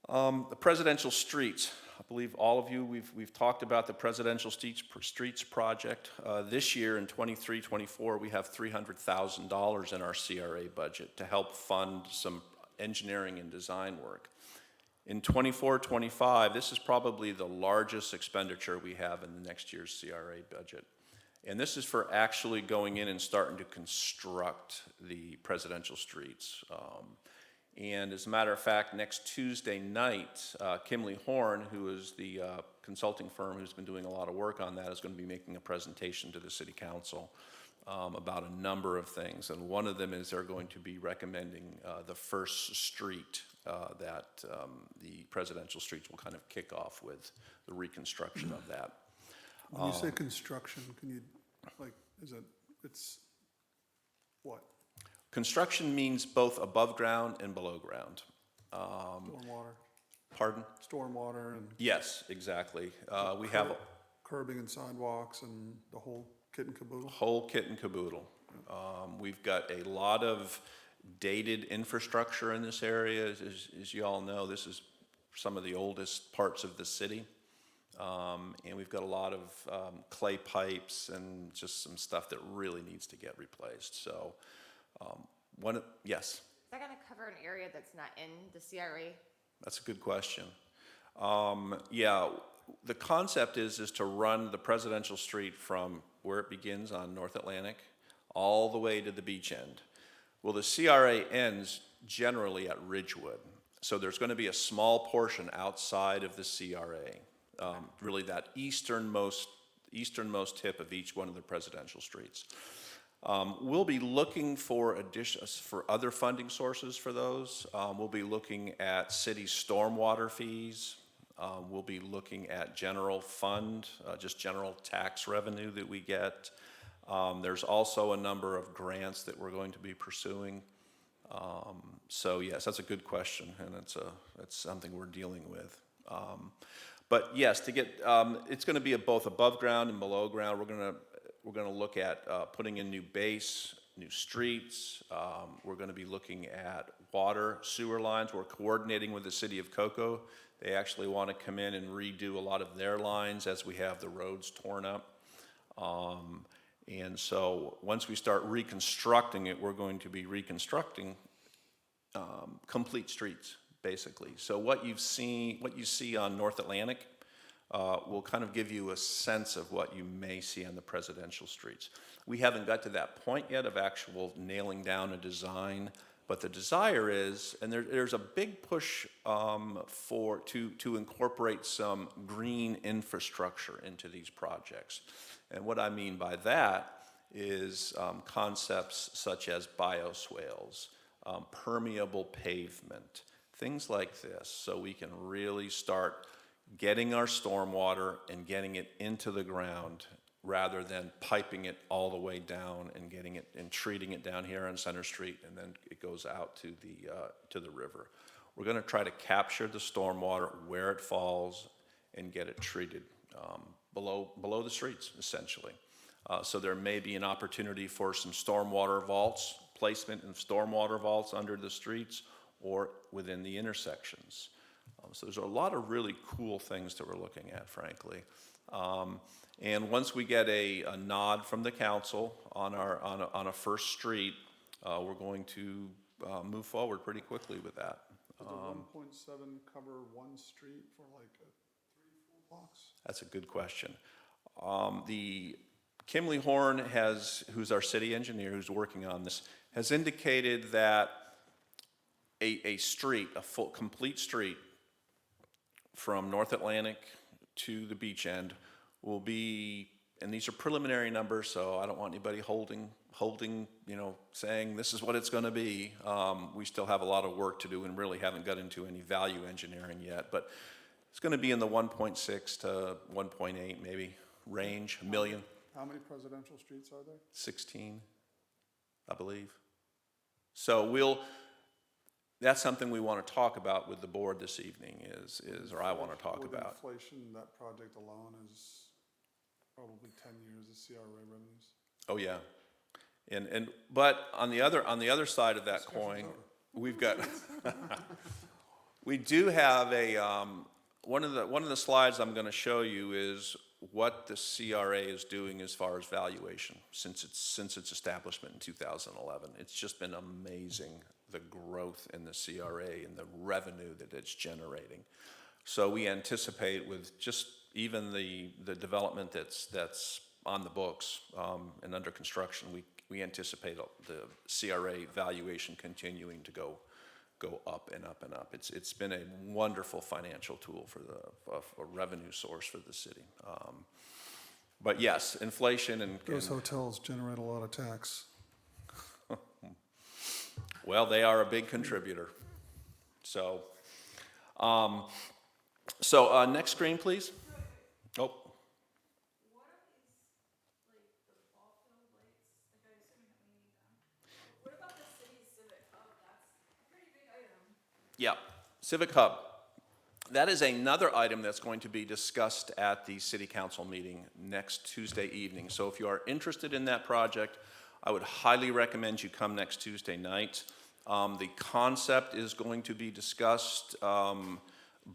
on. The presidential streets. I believe all of you, we've talked about the presidential streets project. This year in 23-24, we have $300,000 in our CRA budget to help fund some engineering and design work. In 24-25, this is probably the largest expenditure we have in the next year's CRA budget. And this is for actually going in and starting to construct the presidential streets. And as a matter of fact, next Tuesday night, Kimley Horn, who is the consulting firm who's been doing a lot of work on that, is going to be making a presentation to the city council about a number of things. And one of them is they're going to be recommending the first street that the presidential streets will kind of kick off with the reconstruction of that. When you say construction, can you, like, it's what? Construction means both above ground and below ground. Stormwater, Pardon? stormwater and Yes, exactly. We have a curbing and sidewalks and the whole kit and caboodle? whole kit and caboodle. We've got a lot of dated infrastructure in this area. As you all know, this is some of the oldest parts of the city. And we've got a lot of clay pipes and just some stuff that really needs to get replaced. So, yes, Is that gonna cover an area that's not in the CRA? that's a good question. Yeah, the concept is to run the presidential street from where it begins on North Atlantic all the way to the beach end. Well, the CRA ends generally at Ridgewood. So there's going to be a small portion outside of the CRA, really that easternmost tip of each one of the presidential streets. We'll be looking for other funding sources for those. We'll be looking at city stormwater fees. We'll be looking at general fund, just general tax revenue that we get. There's also a number of grants that we're going to be pursuing. So yes, that's a good question, and it's something we're dealing with. But yes, it's going to be both above ground and below ground. We're going to look at putting in new base, new streets. We're going to be looking at water, sewer lines. We're coordinating with the city of Cocoa. They actually want to come in and redo a lot of their lines as we have the roads torn up. And so once we start reconstructing it, we're going to be reconstructing complete streets, basically. So what you see on North Atlantic will kind of give you a sense of what you may see on the presidential streets. We haven't got to that point yet of actual nailing down a design, but the desire is, and there's a big push to incorporate some green infrastructure into these projects. And what I mean by that is concepts such as bioswales, permeable pavement, things like this, so we can really start getting our stormwater and getting it into the ground rather than piping it all the way down and getting it and treating it down here on Center Street, and then it goes out to the river. We're going to try to capture the stormwater where it falls and get it treated below the streets, essentially. So there may be an opportunity for some stormwater vaults, placement of stormwater vaults under the streets or within the intersections. So there's a lot of really cool things that we're looking at, frankly. And once we get a nod from the council on a first street, we're going to move forward pretty quickly with that. Does the 1.7 cover one street for like 3-4 blocks? That's a good question. The Kimley Horn who's our city engineer who's working on this, has indicated that a street, a full complete street from North Atlantic to the beach end will be, and these are preliminary numbers, so I don't want anybody holding, saying this is what it's going to be. We still have a lot of work to do and really haven't got into any value engineering yet, but it's going to be in the 1.6 to 1.8 maybe range, $1 million. How many presidential streets are there? 16, I believe. So that's something we want to talk about with the board this evening or I want to talk With about. inflation, that project alone is probably 10 years of CRA revenues. Oh, yeah. But on the other side of that coin, we've got, we do have one of the slides I'm going to show you is what the CRA is doing as far as valuation since its establishment in 2011. It's just been amazing, the growth in the CRA and the revenue that it's generating. So we anticipate with just even the development that's on the books and under construction, we anticipate the CRA valuation continuing to go up and up and up. It's been a wonderful financial tool for a revenue source for the city. But yes, inflation Those hotels generate a lot of tax. well, they are a big contributor. So, next screen, please. Oh, What are these, like, the ball field lights? Like, I assuming that we need them. What about the city's civic hub? That's a pretty big item. yeah, Civic Hub. That is another item that's going to be discussed at the city council meeting next Tuesday evening. So if you are interested in that project, I would highly recommend you come next Tuesday night. The concept is going to be discussed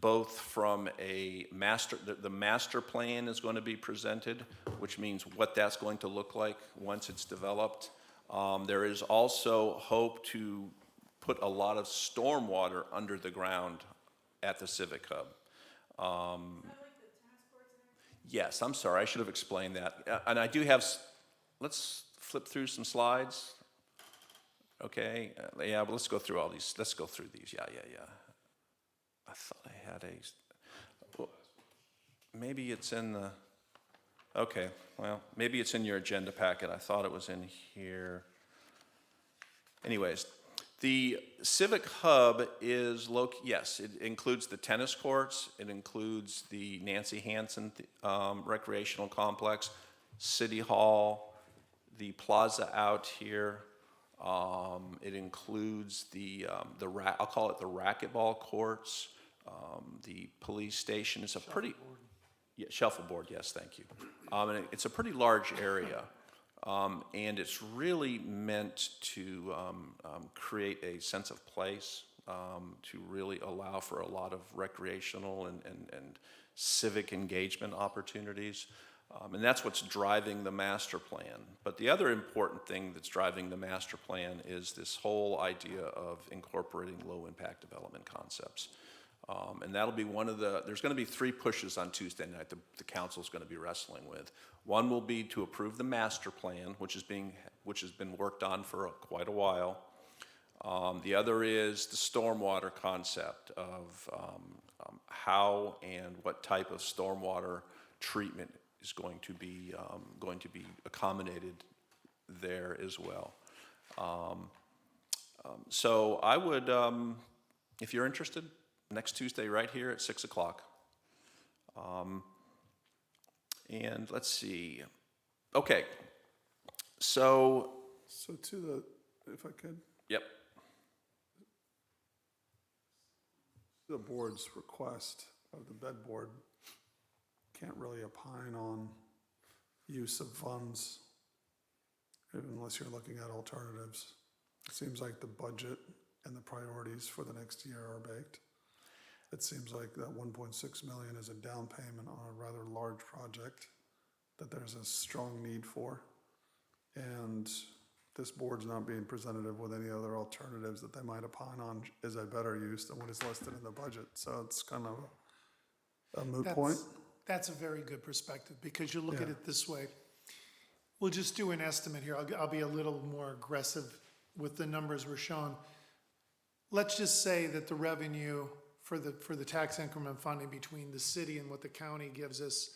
both from a the master plan is going to be presented, which means what that's going to look like once it's developed. There is also hope to put a lot of stormwater under the ground at the Civic Hub. Yes, I'm sorry, I should have explained that. And I do have, let's flip through some slides. Okay, yeah, but let's go through all these. Let's go through these, yeah. I thought I had well, maybe it's in the, okay, well, maybe it's in your agenda packet. I thought it was in here. Anyways, the Civic Hub is, yes, it includes the tennis courts, it includes the Nancy Hansen Recreational Complex, City Hall, the plaza out here. It includes I'll call it the racquetball courts, the police station. It's a pretty, yeah, shuffleboard, yes, thank you. And it's a pretty large area. And it's really meant to create a sense of place, to really allow for a lot of recreational and civic engagement opportunities. And that's what's driving the master plan. But the other important thing that's driving the master plan is this whole idea of incorporating low-impact development concepts. And that'll be there's going to be 3 pushes on Tuesday night the council's going to be wrestling with. One will be to approve the master plan, which has been worked on for quite a while. The other is the stormwater concept of how and what type of stormwater treatment is going to be accommodated there as well. So I would, if you're interested, next Tuesday right here at 6 o'clock. And let's see. Okay. So If I could, yep. the board's request of the bed board can't really opine on use of funds unless you're looking at alternatives. It seems like the budget and the priorities for the next year are baked. It seems like that 1.6 million is a down payment on a rather large project that there's a strong need for. And this board's not being presented with any other alternatives that they might opine on is a better use than what is listed in the budget. So it's kind of a moot point. That's a very good perspective, because you look at Yeah. it this way. We'll just do an estimate here. I'll be a little more aggressive with the numbers we're showing. Let's just say that the revenue for the tax increment funding between the city and what the county gives us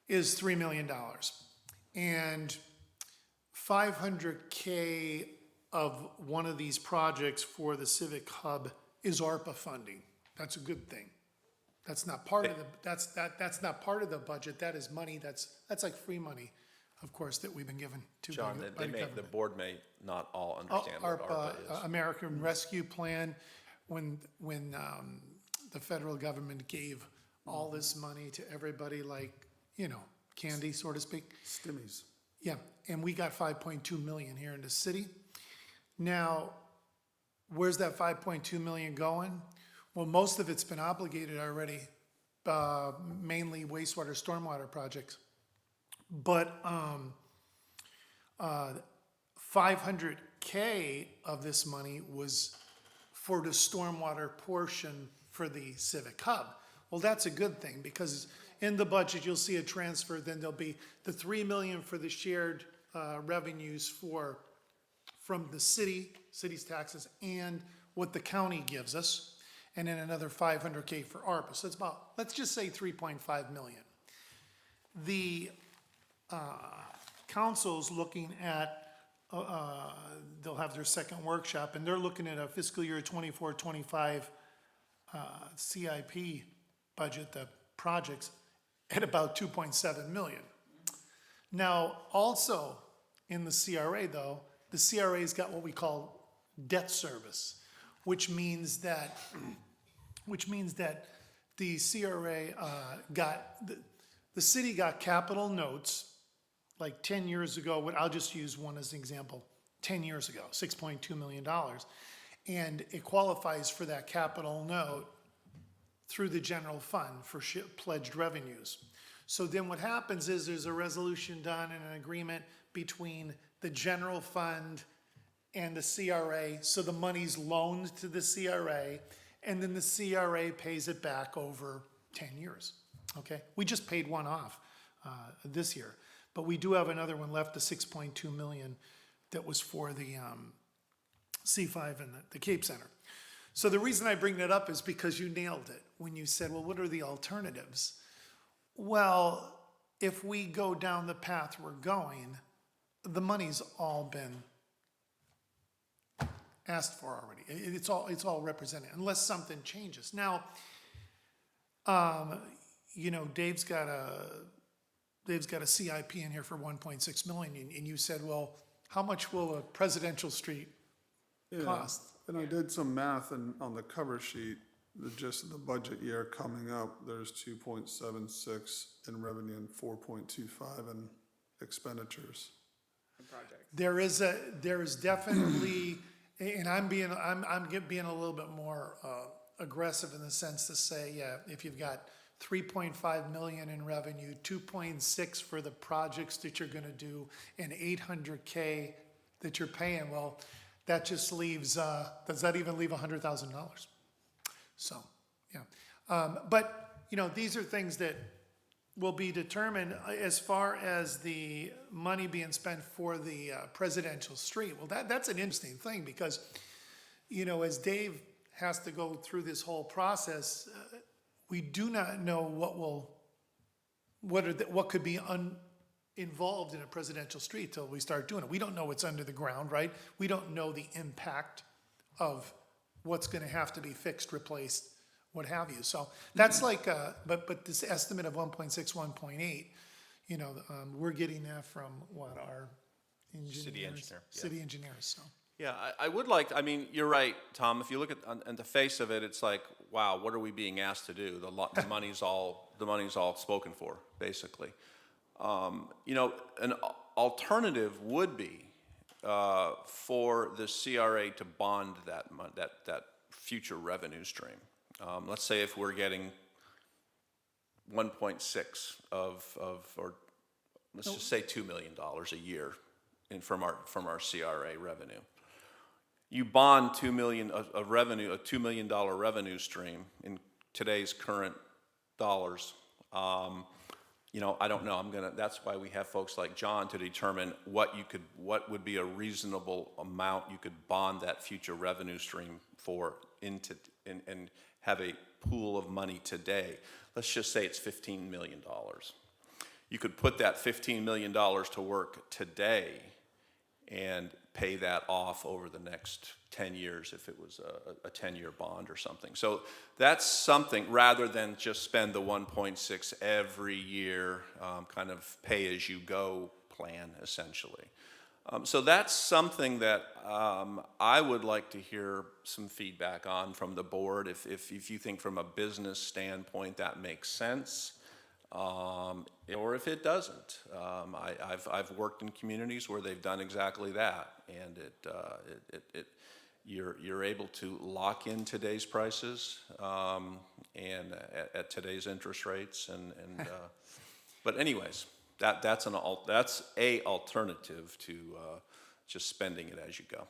is $3 million. And 500K of one of these projects for the Civic Hub is ARPA funding. That's a good thing. That's not part of the, that's not part of the budget. That is money, that's like free money, of course, that we've been given to John, by the the government. board may not all understand what ARPA is. American Rescue Plan, when the federal government gave all this money to everybody like, candy, so to speak. Stimmies. Yeah, and we got 5.2 million here in the city. Now, where's that 5.2 million going? Well, most of it's been obligated already, mainly wastewater, stormwater projects. But 500K of this money was for the stormwater portion for the Civic Hub. Well, that's a good thing, because in the budget, you'll see a transfer, then there'll be the 3 million for the shared revenues from the city's taxes, and what the county gives us, and then another 500K for ARPA. So it's about, let's just say 3.5 million. The council's looking at, they'll have their second workshop, and they're looking at a fiscal year 24-25 CIP budget, the projects, at about 2.7 million. Now, also in the CRA though, the CRA's got what we call debt service, which means that the CRA the city got capital notes like 10 years ago. I'll just use one as an example. 10 years ago, $6.2 million. And it qualifies for that capital note through the general fund for pledged revenues. So then what happens is there's a resolution done and an agreement between the general fund and the CRA. So the money's loaned to the CRA, and then the CRA pays it back over 10 years. Okay, we just paid one off this year, but we do have another one left, the 6.2 million that was for the C5 and the Cape Center. So the reason I bring that up is because you nailed it when you said, well, what are the alternatives? Well, if we go down the path we're going, the money's all been asked for already. It's all represented, unless something changes. Now, you know, Dave's got a CIP in here for 1.6 million, and you said, well, how much will a presidential street cost? And I did some math, and on the cover sheet, the gist of the budget year coming up, there's 2.76 in revenue and 4.25 in expenditures. There is definitely, and I'm being a little bit more aggressive in the sense to say, yeah, if you've got 3.5 million in revenue, 2.6 for the projects that you're gonna do, and 800K that you're paying, well, that just leaves, does that even leave $100,000? So, yeah. But, you know, these are things that will be determined as far as the money being spent for the presidential street. Well, that's an interesting thing because, you know, as Dave has to go through this whole process, we do not know what could be involved in a presidential street till we start doing it. We don't know what's under the ground, right? We don't know the impact of what's gonna have to be fixed, replaced, what have you. So that's like, but this estimate of 1.6, 1.8, you know, we're getting that from what, our engineers? City engineer, yeah. City engineers, so. Yeah, I would like, I mean, you're right, Tom, if you look at the face of it, it's like, wow, what are we being asked to do? The money's all spoken for, basically. You know, an alternative would be for the CRA to bond that future revenue stream. Let's say if we're getting 1.6 or let's just say $2 million a year from our CRA revenue. You bond $2 million of revenue, a $2 million revenue stream in today's current dollars. You know, I don't know. That's why we have folks like John to determine what would be a reasonable amount you could bond that future revenue stream for and have a pool of money today. Let's just say it's $15 million. You could put that $15 million to work today and pay that off over the next 10 years if it was a 10-year bond or something. So that's something, rather than just spend the 1.6 every year, kind of pay-as-you-go plan, essentially. So that's something that I would like to hear some feedback on from the board, if you think from a business standpoint that makes sense. Or if it doesn't. I've worked in communities where they've done exactly that, and you're able to lock in today's prices and at today's interest rates, but anyways, that's an alternative to just spending it as you go.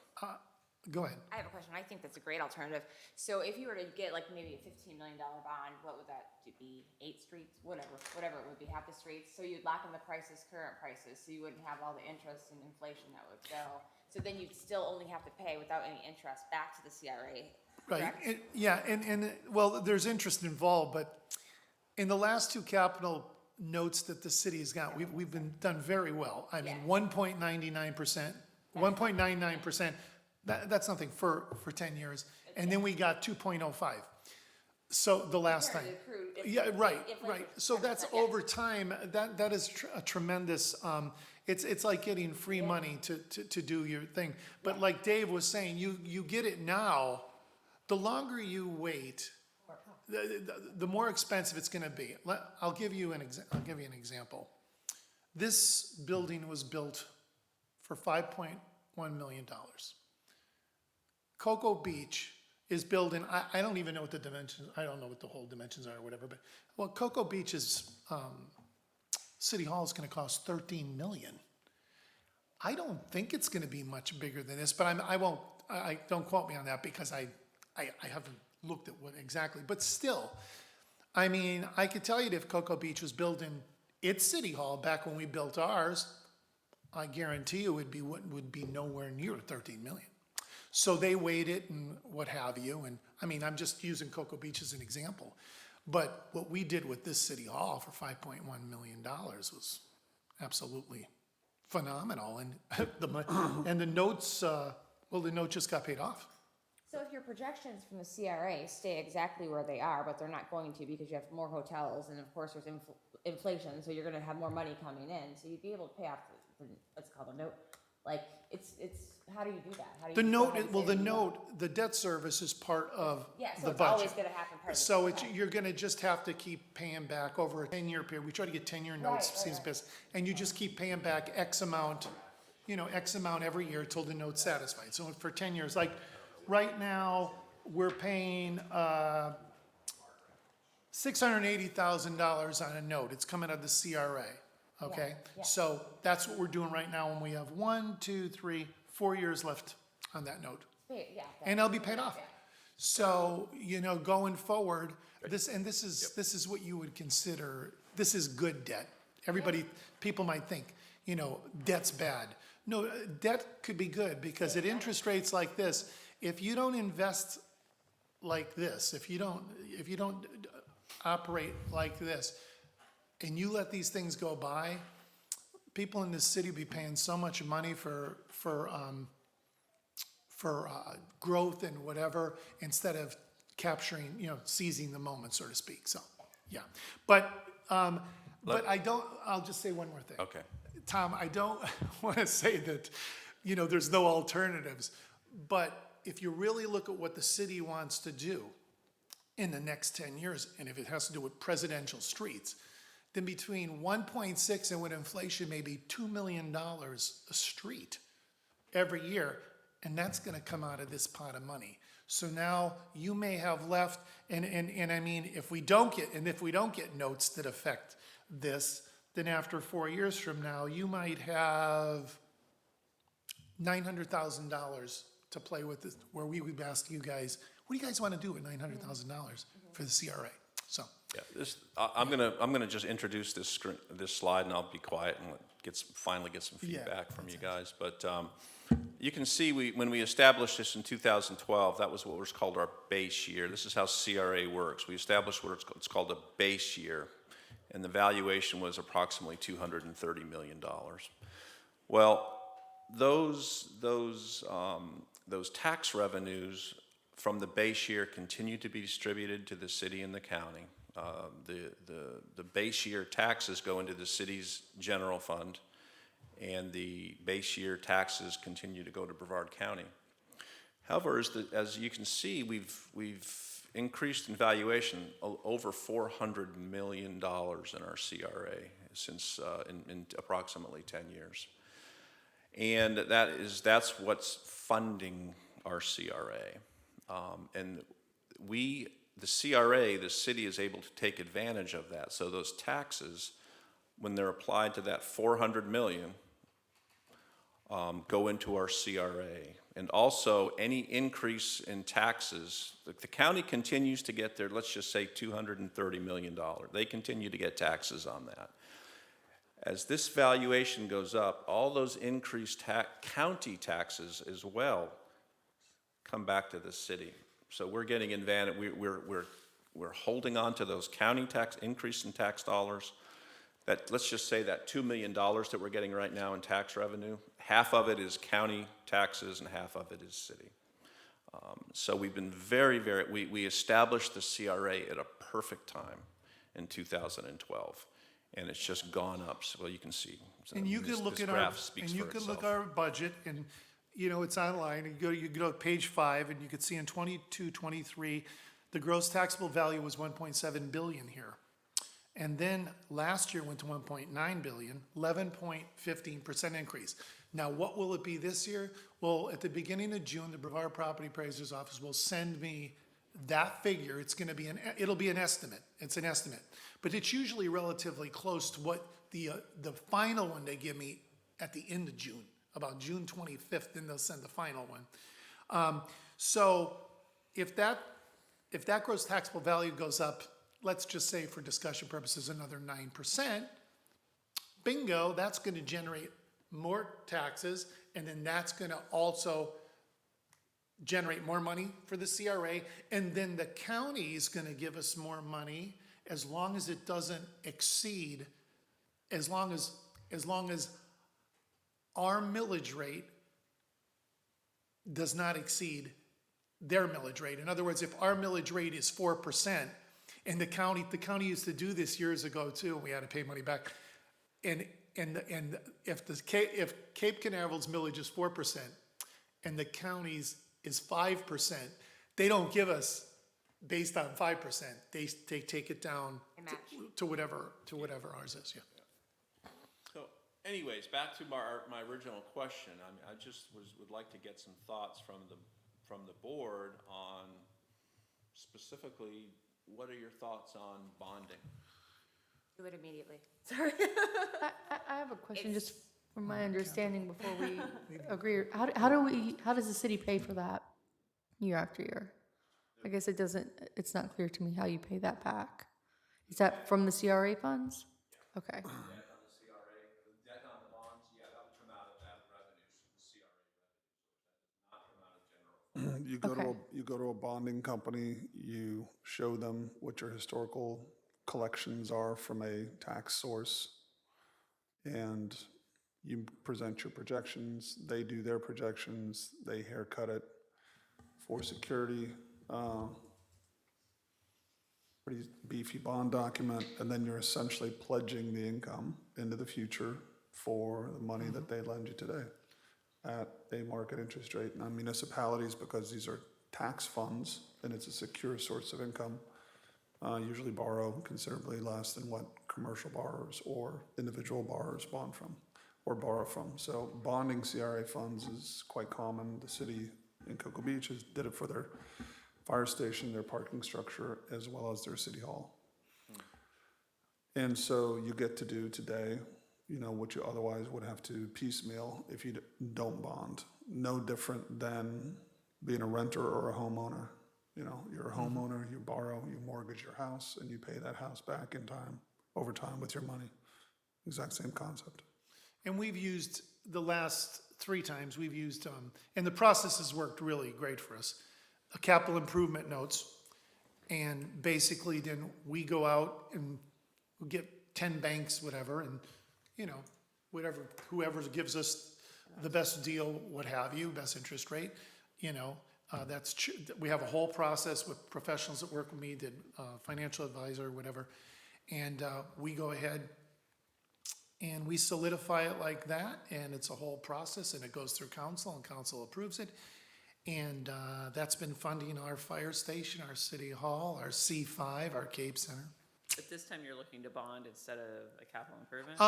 Go ahead. I have a question. I think that's a great alternative. So if you were to get like maybe a $15 million bond, what would that be? 8 streets? Whatever it would be, half the streets. So you'd lock in the prices, current prices, so you wouldn't have all the interest and inflation that would go. So then you'd still only have to pay without any interest back to the CRA. Right, correct? well, there's interest involved, but in the last 2 capital notes that the city has got, we've been done very well. I mean, 1.99%, 1.99%, that's nothing for 10 years. And then we got 2.05. So the last time. Yeah, right. So that's over time, that is a tremendous, it's like getting free money to do your thing. But like Dave was saying, you get it now, the longer you wait, the more expensive it's gonna be. I'll give you an example. This building was built for $5.1 million. Cocoa Beach is building, I don't even know what the dimensions, I don't know what the whole dimensions are or whatever, but, well, Cocoa Beach's, City Hall is gonna cost 13 million. I don't think it's gonna be much bigger than this, but don't quote me on that because I haven't looked at what exactly, but still, I mean, I could tell you that if Cocoa Beach was building its City Hall back when we built ours, I guarantee you it would be nowhere near 13 million. So they waited and what have you, and I mean, I'm just using Cocoa Beach as an example. But what we did with this City Hall for $5.1 million was absolutely phenomenal. And the notes, the note just got paid off. So if your projections from the CRA stay exactly where they are, but they're not going to because you have more hotels and of course there's inflation, so you're gonna have more money coming in, so you'd be able to pay off the what's it called, a note? Like, it's, how do you do that? How do you The still note, have well, the savings? note, the debt service is part of Yeah, so the it's always budget. gonna happen part of the. So okay. you're gonna just have to keep paying back over a 10-year period. We try to get 10-year notes, seems best. And you just keep paying back X amount, X amount every year till the note's satisfied. So for 10 years, like, right now, we're paying, $680,000 on a note. It's coming out of the CRA, okay? yeah. So that's what we're doing right now when we have 4 years left on that note. Yeah. And it'll be paid off. So, going forward, this is what you would consider, this is good debt. People might think, debt's bad. No, debt could be good because at interest rates like this, if you don't invest like this, if you don't operate like this, and you let these things go by, people in this city will be paying so much money for growth and whatever, instead of capturing, seizing the moment, so to speak. So, yeah. But I'll just say one more thing. Okay. Tom, I don't want to say that, there's no alternatives, but if you really look at what the city wants to do in the next 10 years, and if it has to do with presidential streets, then between 1.6 and with inflation, maybe $2 million a street every year, and that's gonna come out of this pot of money. So now you may have left, and I mean, if we don't get notes that affect this, then after 4 years from now, you might have $900,000 to play with this, where we would ask you guys, what do you guys want to do with $900,000 for the CRA? So. Yeah, I'm gonna just introduce this slide, and I'll be quiet and finally get some feedback from you guys. But you can see when we established this in 2012, that was what was called our base year. This is how CRA works. We established what it's called a base year, and the valuation was approximately $230 million. Well, those tax revenues from the base year continue to be distributed to the city and the county. The base year taxes go into the city's general fund, and the base year taxes continue to go to Brevard County. However, as you can see, we've increased in valuation over $400 million in our CRA since in approximately 10 years. And that's what's funding our CRA. And the CRA, the city is able to take advantage of that. So those taxes, when they're applied to that $400 million, go into our CRA. And also, any increase in taxes, the county continues to get their, let's just say, $230 million. They continue to get taxes on that. As this valuation goes up, all those increased county taxes as well come back to the city. So we're getting advantage. We're holding on to those county tax increase in tax dollars. that, let's just say that $2 million that we're getting right now in tax revenue, half of it is county taxes and half of it is city. So we've been we established the CRA at a perfect time in 2012, and it's just gone up, so well, you can see. So And you this- could look this at our, graph speaks and you for could look itself. our budget, and, you know, it's online, and you go to page 5, and you could see in 22, 23, the gross taxable value was 1.7 billion here. And then last year went to 1.9 billion, 11.15% increase. Now, what will it be this year? Well, at the beginning of June, the Brevard Property Appraiser's Office will send me that figure. It's gonna be it'll be an estimate. It's an estimate. But it's usually relatively close to what the final one they give me at the end of June, about June 25th, then they'll send the final one. So if that gross taxable value goes up, let's just say for discussion purposes, another 9%, bingo, that's gonna generate more taxes, and then that's gonna also generate more money for the CRA, and then the county is gonna give us more money as long as it doesn't exceed, as long as our millage rate does not exceed their millage rate. In other words, if our millage rate is 4%, and the county used to do this years ago too, and we had to pay money back. And if Cape Canaveral's millage is 4% and the county's is 5%, they don't give us based on 5%. They take it down to whatever ours is, yeah. So anyways, back to my original question. I just would like to get some thoughts from the board on specifically, what are your thoughts on bonding? Do it immediately. I have a question, just from my understanding before we agree. How does the city pay for that year after year? I guess it's not clear to me how you pay that back. Is that from the CRA funds? Okay. Debt on the CRA, the debt on the bonds, yeah, that would come out of that revenues, the CRA revenues, that does not come out of general fund. You go to a bonding company, you show them what your historical collections are from a tax source, and you present your projections, they do their projections, they haircut it for security, pretty beefy bond document, and then you're essentially pledging the income into the future for the money that they lend you today at a market interest rate. Now, municipalities, because these are tax funds and it's a secure source of income, usually borrow considerably less than what commercial borrowers or individual borrowers bond from or borrow from. So bonding CRA funds is quite common. The city in Cocoa Beach did it for their fire station, their parking structure, as well as their city hall. And so you get to do today, you know, what you otherwise would have to piecemeal if you don't bond. No different than being a renter or a homeowner. You know, you're a homeowner, you borrow, you mortgage your house, and you pay that house back in time, over time with your money. Exact same concept. And we've used, the last 3 times, we've used, and the process has worked really great for us, capital improvement notes. And basically then we go out and we get 10 banks, whatever, and, you know, whoever gives us the best deal, what have you, best interest rate, you know, we have a whole process with professionals that work with me, financial advisor, whatever. And we go ahead and we solidify it like that, and it's a whole process, and it goes through council, and council approves it. And that's been funding our fire station, our city hall, our C5, our Cape Center. But this time you're looking to bond instead of a capital improvement?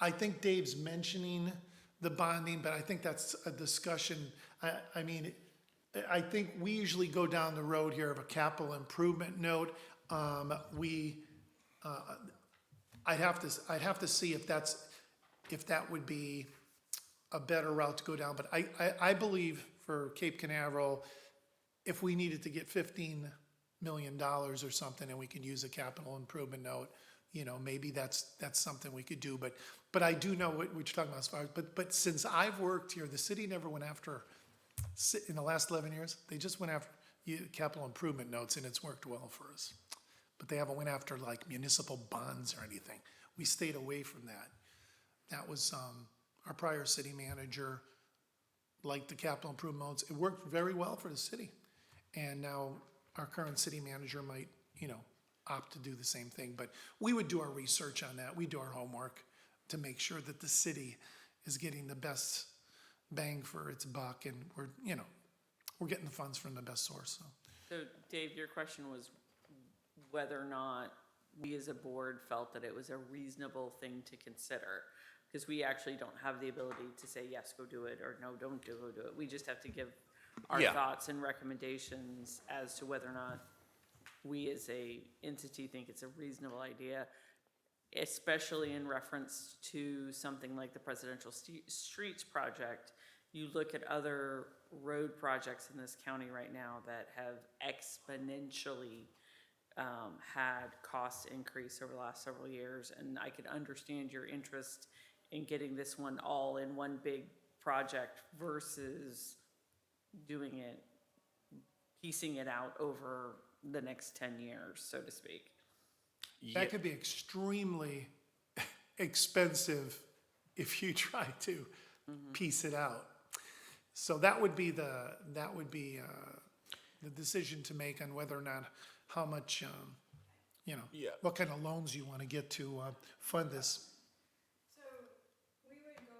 I think Dave's mentioning the bonding, but I think that's a discussion. I mean, I think we usually go down the road here of a capital improvement note. I'd have to see if that would be a better route to go down. But I believe for Cape Canaveral, if we needed to get $15 million or something and we could use a capital improvement note, you know, maybe that's something we could do. But I do know what you're talking about as far as, but since I've worked here, the city never went after, in the last 11 years, they just went after capital improvement notes, and it's worked well for us. but they haven't went after like municipal bonds or anything. We stayed away from that. That was, our prior city manager liked the capital improvements. It worked very well for the city. And now our current city manager might, opt to do the same thing. But we would do our research on that. We do our homework to make sure that the city is getting the best bang for its buck, and we're getting the funds from the best source, so. So Dave, your question was whether or not we as a board felt that it was a reasonable thing to consider. Because we actually don't have the ability to say, yes, go do it, or no, don't do it. We just have to give our Yeah. thoughts and recommendations as to whether or not we as a entity think it's a reasonable idea, especially in reference to something like the Presidential Streets project. You look at other road projects in this county right now that have exponentially had cost increase over the last several years, and I could understand your interest in getting this one all in one big project versus doing it, piecing it out over the next 10 years, so to speak. That could be extremely expensive if you try to piece it out. So that would be the decision to make on whether or not, how much, Yeah. what kind of loans you want to get to fund this. So the city would go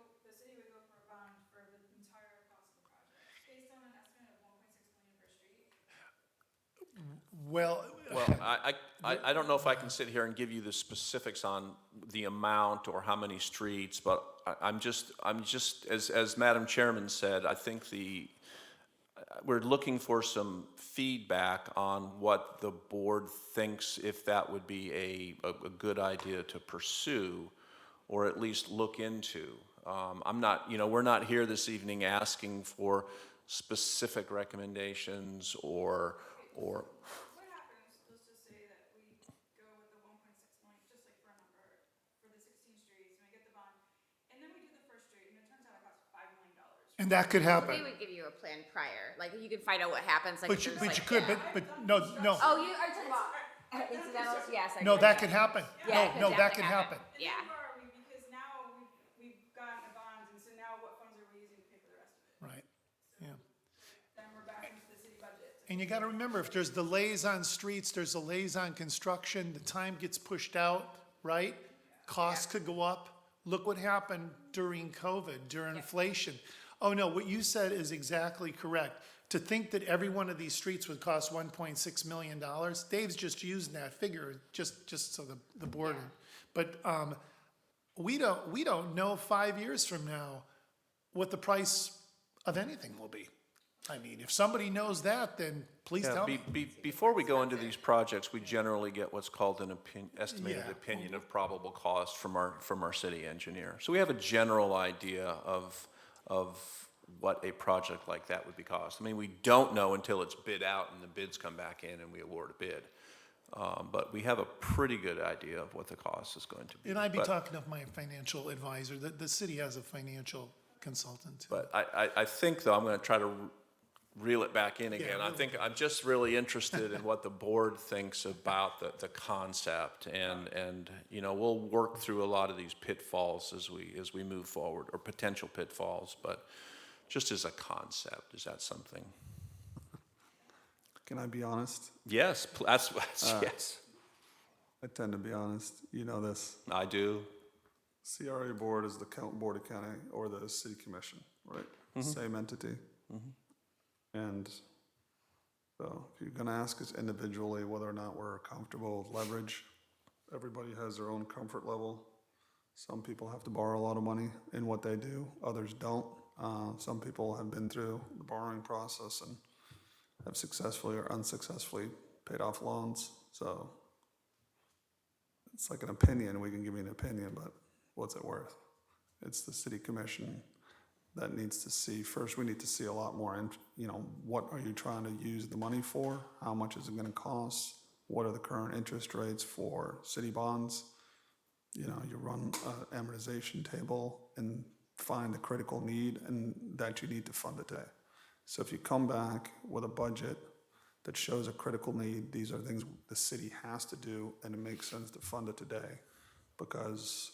for a bond for the entire cost of the project, based on an estimate of 1.6 million per street. Well, I don't know if I can sit here and give you the specifics on the amount or how many streets, but I'm just, as Madam Chairman said, I think we're looking for some feedback on what the board thinks, if that would be a good idea to pursue, or at least look into. I'm not, we're not here this evening asking for specific recommendations or What happens, let's just say that we go with the 1.6 million, just like for a number, for the 16 streets, and we get the bond, and then we do the first street, and it turns out it costs $5 million. and that could They happen. would give you a plan prior, like you could find out what happens, like. But if you, there's, but you like- could, but no. Oh, you are talking about incidentals, yes. I No, get that it. could happen. Yeah, it No, could that definitely could happen. Yeah. And who are we, because now we've gotten the bonds, and so now what funds are we using to pay for the rest of it? Right, yeah. Then we're back into the city budget. And you gotta remember, if there's delays on streets, there's delays on construction, the time gets pushed out, right? Costs could go up. Look what happened during COVID, during inflation. Oh, no, what you said is exactly correct. To think that every one of these streets would cost $1.6 million, Dave's just using that figure, just so the board. But, we don't know 5 years from now what the price of anything will be. I mean, if somebody knows that, then please Yeah, tell me. before we go into these projects, we generally get what's called an estimated Yeah. opinion of probable cost from our city engineer. So we have a general idea of what a project like that would be cost. I mean, we don't know until it's bid out and the bids come back in and we award a bid. But we have a pretty good idea of what the cost is going to be. And I'd be But- talking to my financial advisor. The city has a financial consultant. But I think, though, I'm going to try to reel it back in again. I really. think I'm just really interested in what the board thinks about the concept, and we'll work through a lot of these pitfalls as we move forward, or potential pitfalls, but just as a concept, is that something? Can I be honest? Yes, yes, I tend to be honest. You know this. I do. CRA board is the board of county or the city commission, right? Same entity. And so if you're gonna ask us individually whether or not we're comfortable with leverage, everybody has their own comfort level. Some people have to borrow a lot of money in what they do, others don't. Some people have been through the borrowing process and have successfully or unsuccessfully paid off loans. So it's like an opinion. We can give you an opinion, but what's it worth? It's the city commission that needs to see. First, we need to see a lot more, what are you trying to use the money for? How much is it gonna cost? What are the current interest rates for city bonds? You run an amortization table and find the critical need and that you need to fund it today. So if you come back with a budget that shows a critical need. These are things the city has to do, and it makes sense to fund it today because,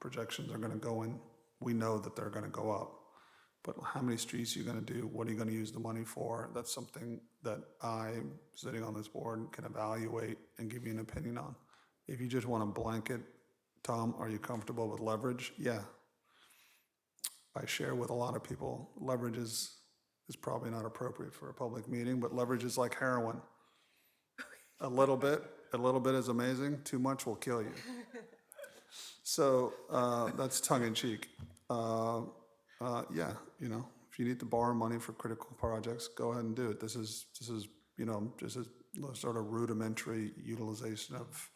projections are gonna go in, we know that they're gonna go up. But how many streets are you gonna do? What are you gonna use the money for? That's something that I, sitting on this board, can evaluate and give you an opinion on. If you just want a blanket, Tom, are you comfortable with leverage? Yeah. I share with a lot of people, leverage is probably not appropriate for a public meeting, but leverage is like heroin. A little bit is amazing, too much will kill you. So, that's tongue in cheek. Yeah, if you need to borrow money for critical projects, go ahead and do it. This is, just a sort of rudimentary utilization of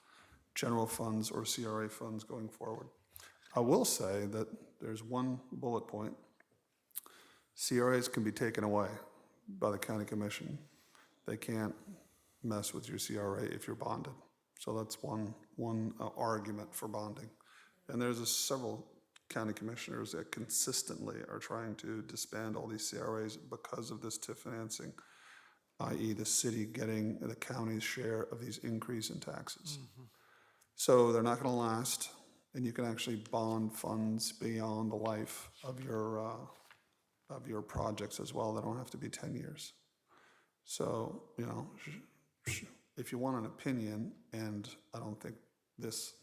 general funds or CRA funds going forward. I will say that there's one bullet point. CRAs can be taken away by the county commission. They can't mess with your CRA if you're bonded. So that's one argument for bonding. And there's several county commissioners that consistently are trying to disband all these CRAs because of this TIF financing, i.e. the city getting the county's share of these increase in taxes. So they're not gonna last, and you can actually bond funds beyond the life of your projects as well. They don't have to be 10 years. So, if you want an opinion, and I don't think this,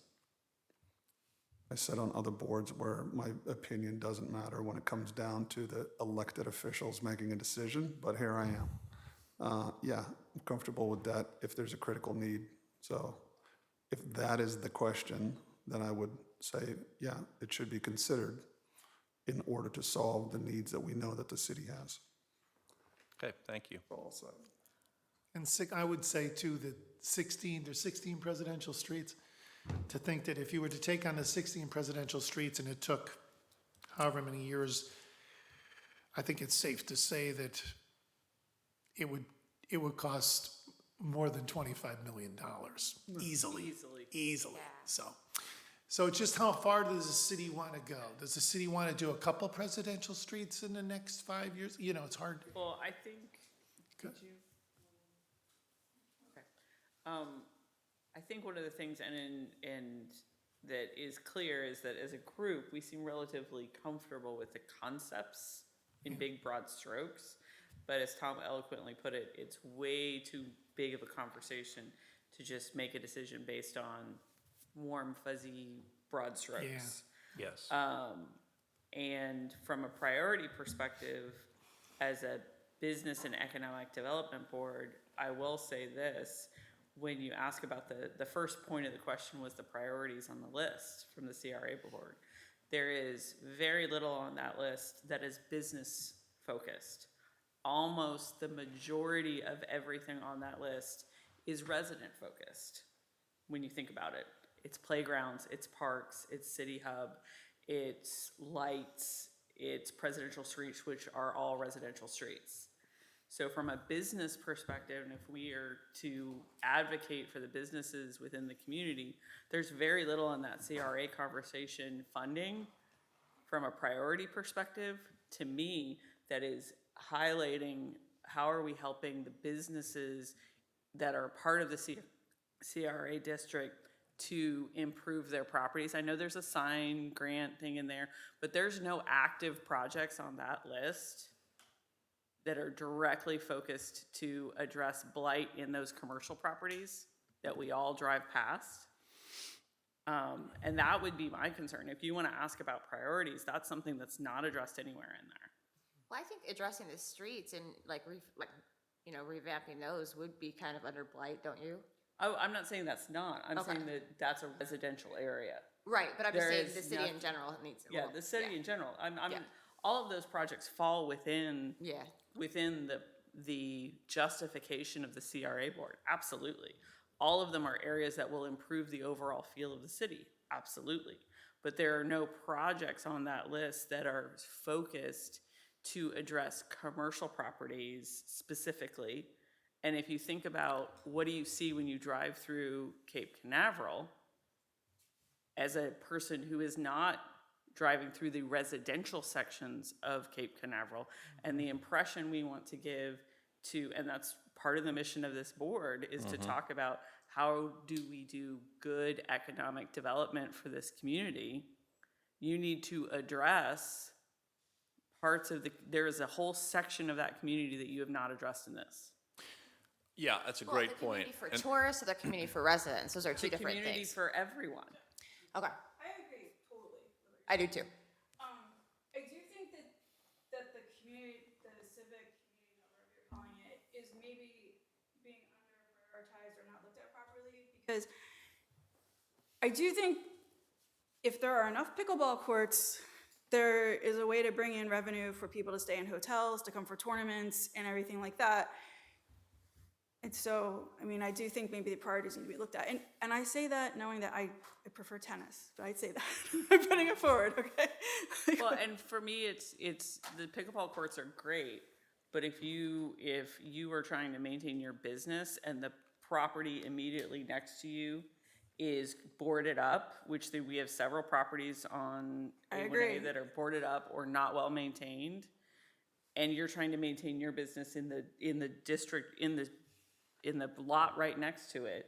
I said on other boards where my opinion doesn't matter when it comes down to the elected officials making a decision, but here I am. Yeah, I'm comfortable with that if there's a critical need. So if that is the question, then I would say, yeah, it should be considered in order to solve the needs that we know that the city has. Okay, thank you. Also, And I would say too, that there's 16 presidential streets. To think that if you were to take on the 16 presidential streets and it took however many years, I think it's safe to say that it would cost more than $25 million, easily. So it's just how far does the city want to go? Does the city want to do a couple presidential streets in the next 5 years? It's hard. Well, I think, did you? Okay. I think one of the things, and that is clear, is that as a group, we seem relatively comfortable with the concepts in big, broad strokes. But as Tom eloquently put it, it's way too big of a conversation to just make a decision based on warm, fuzzy, broad strokes. Yes. And from a priority perspective, as a business and economic development board, I will say this. When you ask about the first point of the question was the priorities on the list from the CRA board. There is very little on that list that is business focused. Almost the majority of everything on that list is resident focused when you think about it. It's playgrounds, it's parks, it's city hub, it's lights, it's presidential streets, which are all residential streets. So from a business perspective, and if we are to advocate for the businesses within the community, there's very little in that CRA conversation funding from a priority perspective, to me, that is highlighting how are we helping the businesses that are part of the CRA district to improve their properties. I know there's a sign grant thing in there, but there's no active projects on that list that are directly focused to address blight in those commercial properties that we all drive past. And that would be my concern. If you want to ask about priorities, that's something that's not addressed anywhere in there. Well, I think addressing the streets and revamping those would be kind of under blight, don't you? Oh, I'm not saying that's not. I'm Okay. saying that that's a residential area. Right, but I'm just There saying is the city in nothing- general needs. Yeah, well, the city yeah. in general. Yeah. All of those projects fall within Yeah. the justification of the CRA board. Absolutely. All of them are areas that will improve the overall feel of the city. Absolutely. But there are no projects on that list that are focused to address commercial properties specifically. And if you think about what do you see when you drive through Cape Canaveral, as a person who is not driving through the residential sections of Cape Canaveral, and the impression we want to give to, and that's part of the mission of this board is to talk about how do we do good economic development for this community. You need to address parts of there is a whole section of that community that you have not addressed in this. Yeah, that's a Well, great the point. community for And- tourists or the community for residents? Those are two The different community things. for everyone. Okay, I agree totally with what you're I do too. I do think that the community, the civic community, whatever you're calling it, is maybe being under prioritized or not looked at properly. Because I do think if there are enough pickleball courts, there is a way to bring in revenue for people to stay in hotels, to come for tournaments and everything like that. And so, I mean, I do think maybe the priorities need to be looked at. And I say that knowing that I prefer tennis, but I'd say that. I'm putting it forward, okay? Well, and for me, it's the pickleball courts are great, but if you are trying to maintain your business and the property immediately next to you is boarded up, which we have several properties on I A1A agree. that are boarded up or not well maintained, and you're trying to maintain your business in the district in the lot right next to it,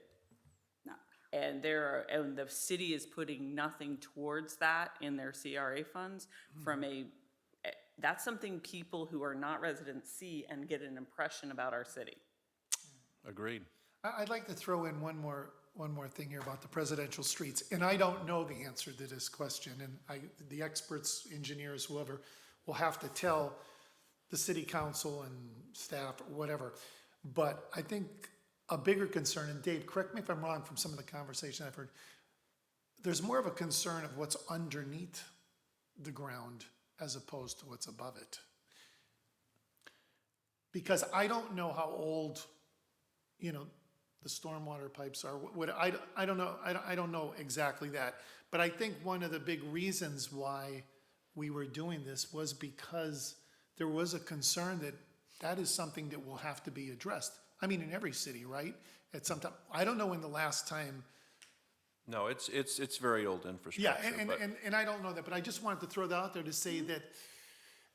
No. and the city is putting nothing towards that in their CRA funds that's something people who are not residents see and get an impression about our city. Agreed. I'd like to throw in one more thing here about the presidential streets, and I don't know the answer to this question, and the experts, engineers, whoever, will have to tell the city council and staff, or whatever. But I think a bigger concern, and Dave, correct me if I'm wrong from some of the conversation I've heard, there's more of a concern of what's underneath the ground as opposed to what's above it. Because I don't know how old, the stormwater pipes are. I don't know. I don't know exactly that. But I think one of the big reasons why we were doing this was because there was a concern that is something that will have to be addressed. I mean, in every city, right? At some time. I don't know when the last time. No, it's very old Yeah, infrastructure, but and I don't know that, but I just wanted to throw that out there to say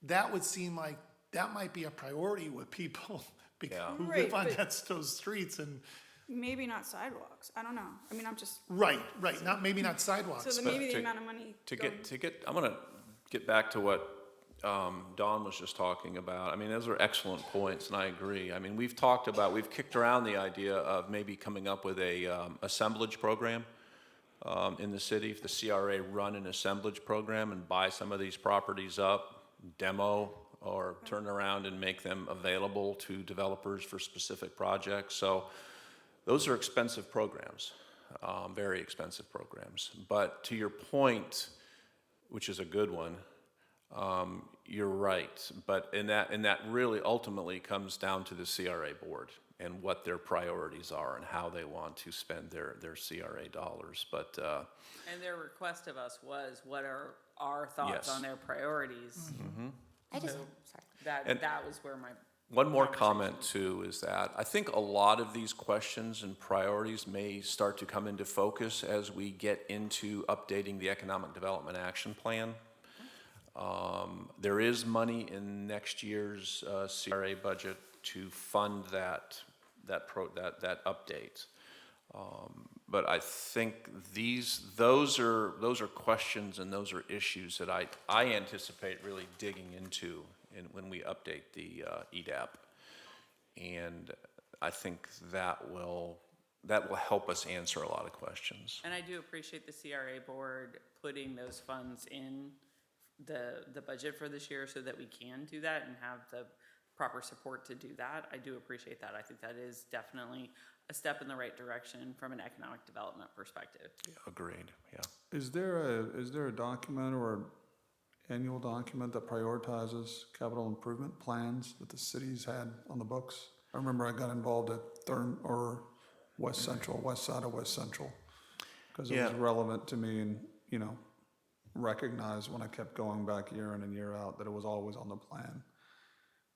that would seem like that might be a priority with people who live Right, on but- those streets and. Maybe not sidewalks. I don't know. I mean, I'm just, Right, maybe not sidewalks. so but- maybe the to- amount of money. I'm gonna get back to what Dawn was just talking about. I mean, those are excellent points, and I agree. I mean, we've kicked around the idea of maybe coming up with a assemblage program in the city. If the CRA run an assemblage program and buy some of these properties up, demo, or turn around and make them available to developers for specific projects. So those are expensive programs, very expensive programs. But to your point, which is a good one, you're right. But and that really ultimately comes down to the CRA board and what their priorities are and how they want to spend their CRA dollars. But And their request of us was, what are our thoughts Yes. on their priorities? Sorry. That was where my one more comment too is that I think a lot of these questions and priorities may start to come into focus as we get into updating the Economic Development Action Plan. There is money in next year's CRA budget to fund that update. But I think those are questions and those are issues that I anticipate really digging into when we update the EDAP. And I think that will help us answer a lot of questions. And I do appreciate the CRA board putting those funds in the budget for this year so that we can do that and have the proper support to do that. I do appreciate that. I think that is definitely a step in the right direction from an economic development perspective. Agreed, yeah. Is there a document or annual document that prioritizes capital improvement plans that the cities had on the books? I remember I got involved at west side of West Central, because it was Yeah. relevant to me and, recognized when I kept going back year in and year out that it was always on the plan,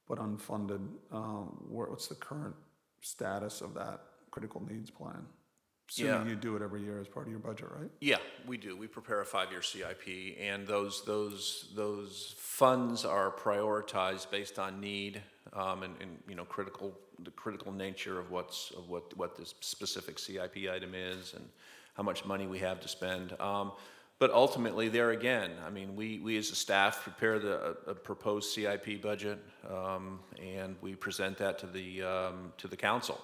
but unfunded. What's the current status of that critical needs plan? Assuming you do it every year as part of your budget, right? Yeah, we do. We prepare a 5-year CIP, and those funds are prioritized based on need and critical the critical nature of what this specific CIP item is and how much money we have to spend. But ultimately, there again, I mean, we as a staff prepare a proposed CIP budget, and we present that to the council.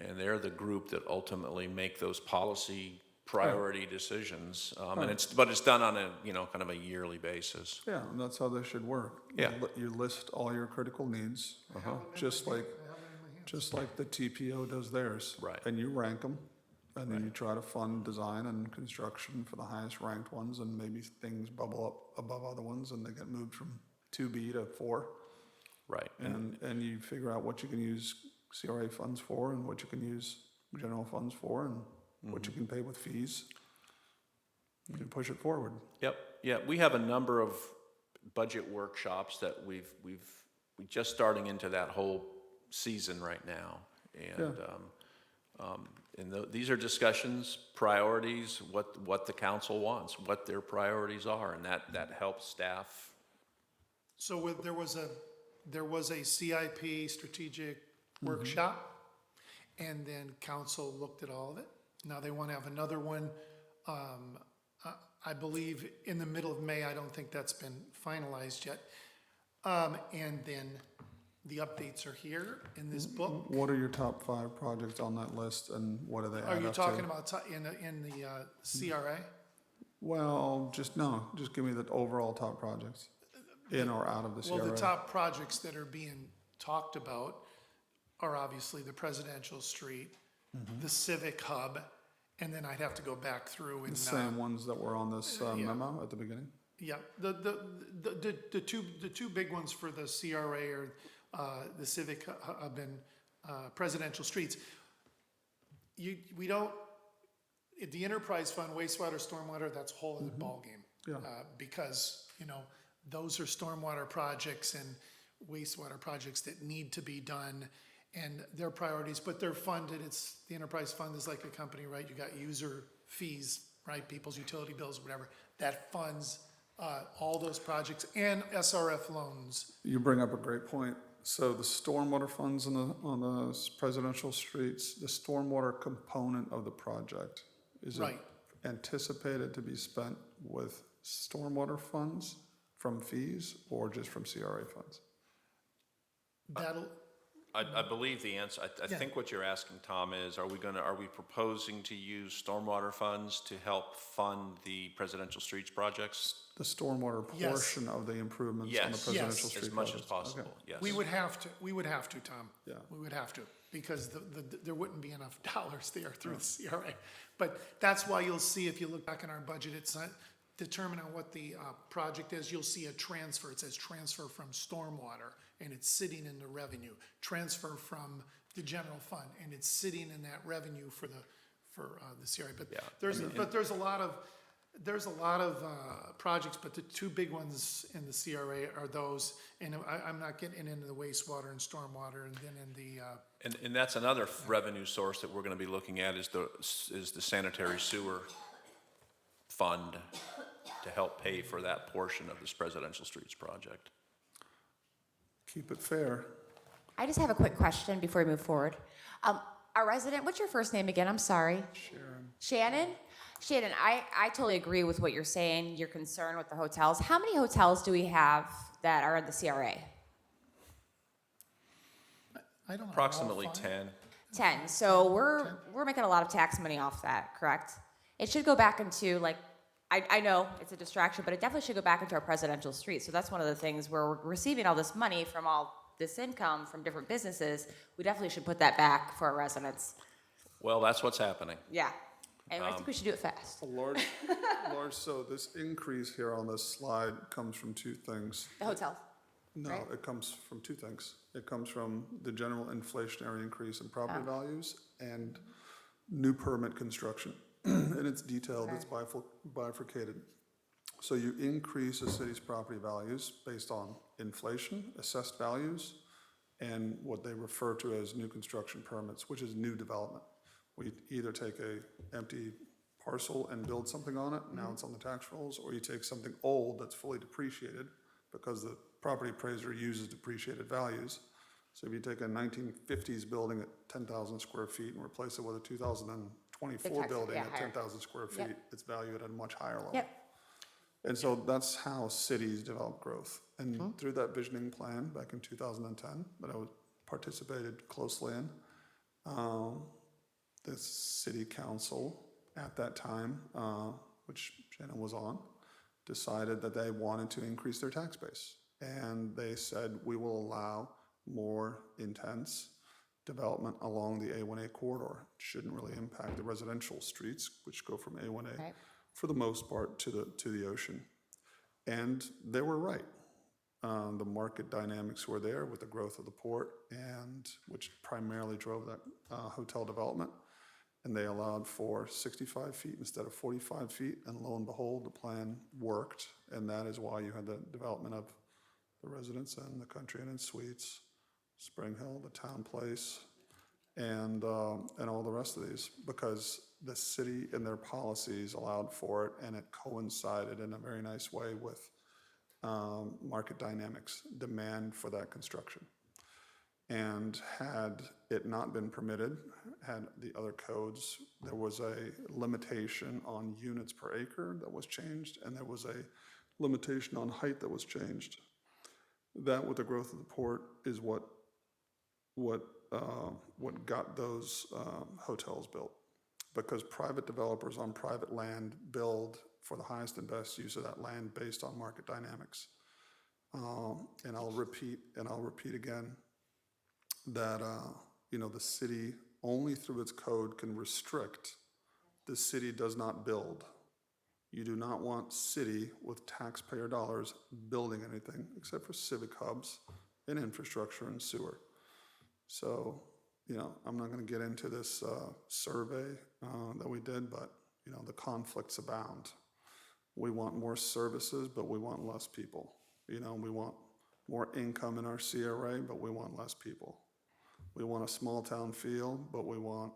And they're the group that ultimately make those policy priority decisions. But it's done on a, kind of a yearly basis. Yeah, and that's how this should work. Yeah. You list all your critical needs, just like the TPO does theirs. Right. And you rank them, and then you try to fund design and construction for the highest ranked ones, and maybe things bubble up above other ones, and they get moved from 2B to 4. Right. And you figure out what you can use CRA funds for, and what you can use general funds for, and what you can pay with fees. You can push it forward. Yep, yeah, we have a number of budget workshops that we're just starting into that whole season right now. And these are discussions, priorities, what the council wants, what their priorities are, and that helps staff. So there was a CIP strategic workshop, and then council looked at all of it. Now they want to have another one, I believe in the middle of May. I don't think that's been finalized yet. And then the updates are here in this book. What are your top 5 projects on that list, and what do they add up Are to? you talking about in the CRA? Well, just give me the overall top projects, in or out of the CRA. Well, the top projects that are being talked about are obviously the Presidential Street, the Civic Hub, and then I'd have to go back through and. The same ones that were on this memo at the beginning? Yeah, the two big ones for the CRA are the Civic Hub and Presidential Streets. We don't, the enterprise fund, wastewater, stormwater, that's a whole other ballgame. Yeah. Because, those are stormwater projects and wastewater projects that need to be done, and their priorities, but they're funded. The enterprise fund is like a company, right? You got user fees, right? People's utility bills, whatever. That funds all those projects and SRF loans. You bring up a great point. So the stormwater funds on the presidential streets, the stormwater component of the project, is it anticipated to be spent with stormwater funds from fees or just from CRA funds? I believe the answer, I think what you're asking, Tom, is are we proposing to use stormwater funds to help fund the presidential streets projects? The stormwater portion of the improvements on the presidential street as much as projects. possible, Okay. yes. We would have to, Tom. Yeah. We would have to, because there wouldn't be enough dollars there through the CRA. But that's why you'll see, if you look back in our budget, it's not determined on what the project is. You'll see a transfer. It says transfer from stormwater, and it's sitting in the revenue. Transfer from the general fund, and it's sitting in that revenue for the CRA. But there's a lot of projects, but the two big ones in the CRA are those, and I'm not getting into the wastewater and stormwater, and then in the. And that's another revenue source that we're going to be looking at is the sanitary sewer fund to help pay for that portion of this presidential streets project. Keep it fair. I just have a quick question before we move forward. Our resident, what's your first name again? I'm sorry. Shannon? Shannon, I totally agree with what you're saying, your concern with the hotels. How many hotels do we have that are in the CRA? I don't know. Approximately 10. 10. So we're making a lot of tax money off that, correct? It should go back into, like, I know it's a distraction, but it definitely should go back into our presidential streets. So that's one of the things where we're receiving all this money from all this income from different businesses. We definitely should put that back for our residents. Well, that's what's happening. Yeah. And I think we should do it fast. Large, so this increase here on this slide comes from 2 things. The hotels. No, right? it comes from 2 things. It comes from the general inflationary increase in property values and new permit construction. And it's detailed, it's bifurcated. So you increase a city's property values based on inflation, assessed values, and what they refer to as new construction permits, which is new development. We either take a empty parcel and build something on it, now it's on the tax rolls, or you take something old that's fully depreciated because the property appraiser uses depreciated values, So if you take a 1950s building at 10,000 square feet and replace it with a 2024 tax- building yeah, at higher. 10,000 square Yep. feet, it's valued at a much higher level. Yep. And so that's how cities develop growth. And through that visioning plan back in 2010 that I participated closely in, the city council at that time, which Shannon was on, decided that they wanted to increase their tax base. And they said, we will allow more intense development along the A1A corridor. Shouldn't really impact the residential streets, which go from A1A Right. for the most part to the ocean. And they were right. The market dynamics were there with the growth of the port, and which primarily drove that hotel development. And they allowed for 65 feet instead of 45 feet, and lo and behold, the plan worked. And that is why you had the development of the Residence Inn, the Country Inn and Suites, Spring Hill, the Town Place, and all the rest of these, because the city and their policies allowed for it, and it coincided in a very nice way with market dynamics, demand for that construction. And had it not been permitted, had the other codes, there was a limitation on units per acre that was changed, and there was a limitation on height that was changed. That, with the growth of the port, is what got those hotels built. Because private developers on private land build for the highest and best use of that land based on market dynamics. And I'll repeat again that the city only through its code can restrict. The city does not build. You do not want city with taxpayer dollars building anything except for civic hubs and infrastructure and sewer. So, I'm not going to get into this survey that we did, but, the conflicts abound. We want more services, but we want less people. We want more income in our CRA, but we want less people. We want a small town feel, but we want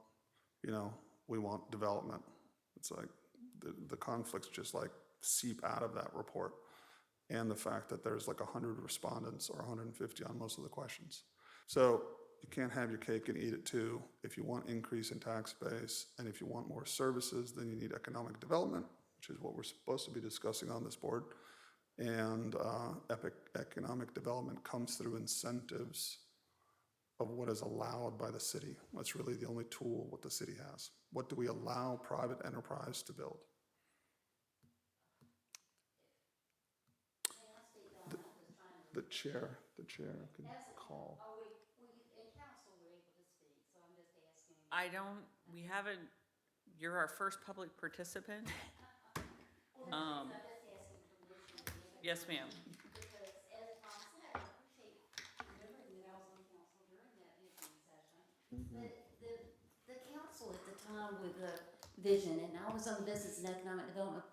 development. It's like the conflicts just like seep out of that report. And the fact that there's like 100 respondents or 150 on most of the questions. So you can't have your cake and eat it too. If you want increase in tax base and if you want more services, then you need economic development, which is what we're supposed to be discussing on this board. And economic development comes through incentives of what is allowed by the city. That's really the only tool what the city has. What do we allow private enterprise to build? The chair can call. Oh, in council, we're able to speak, so I'm just asking. we haven't, you're our first public participant. I'm just asking permission. Yes, ma'am. Because as Tom said, I appreciate remembering that I was on council during that vision session. But the council at the time with the vision, and I was on the Business and Economic Development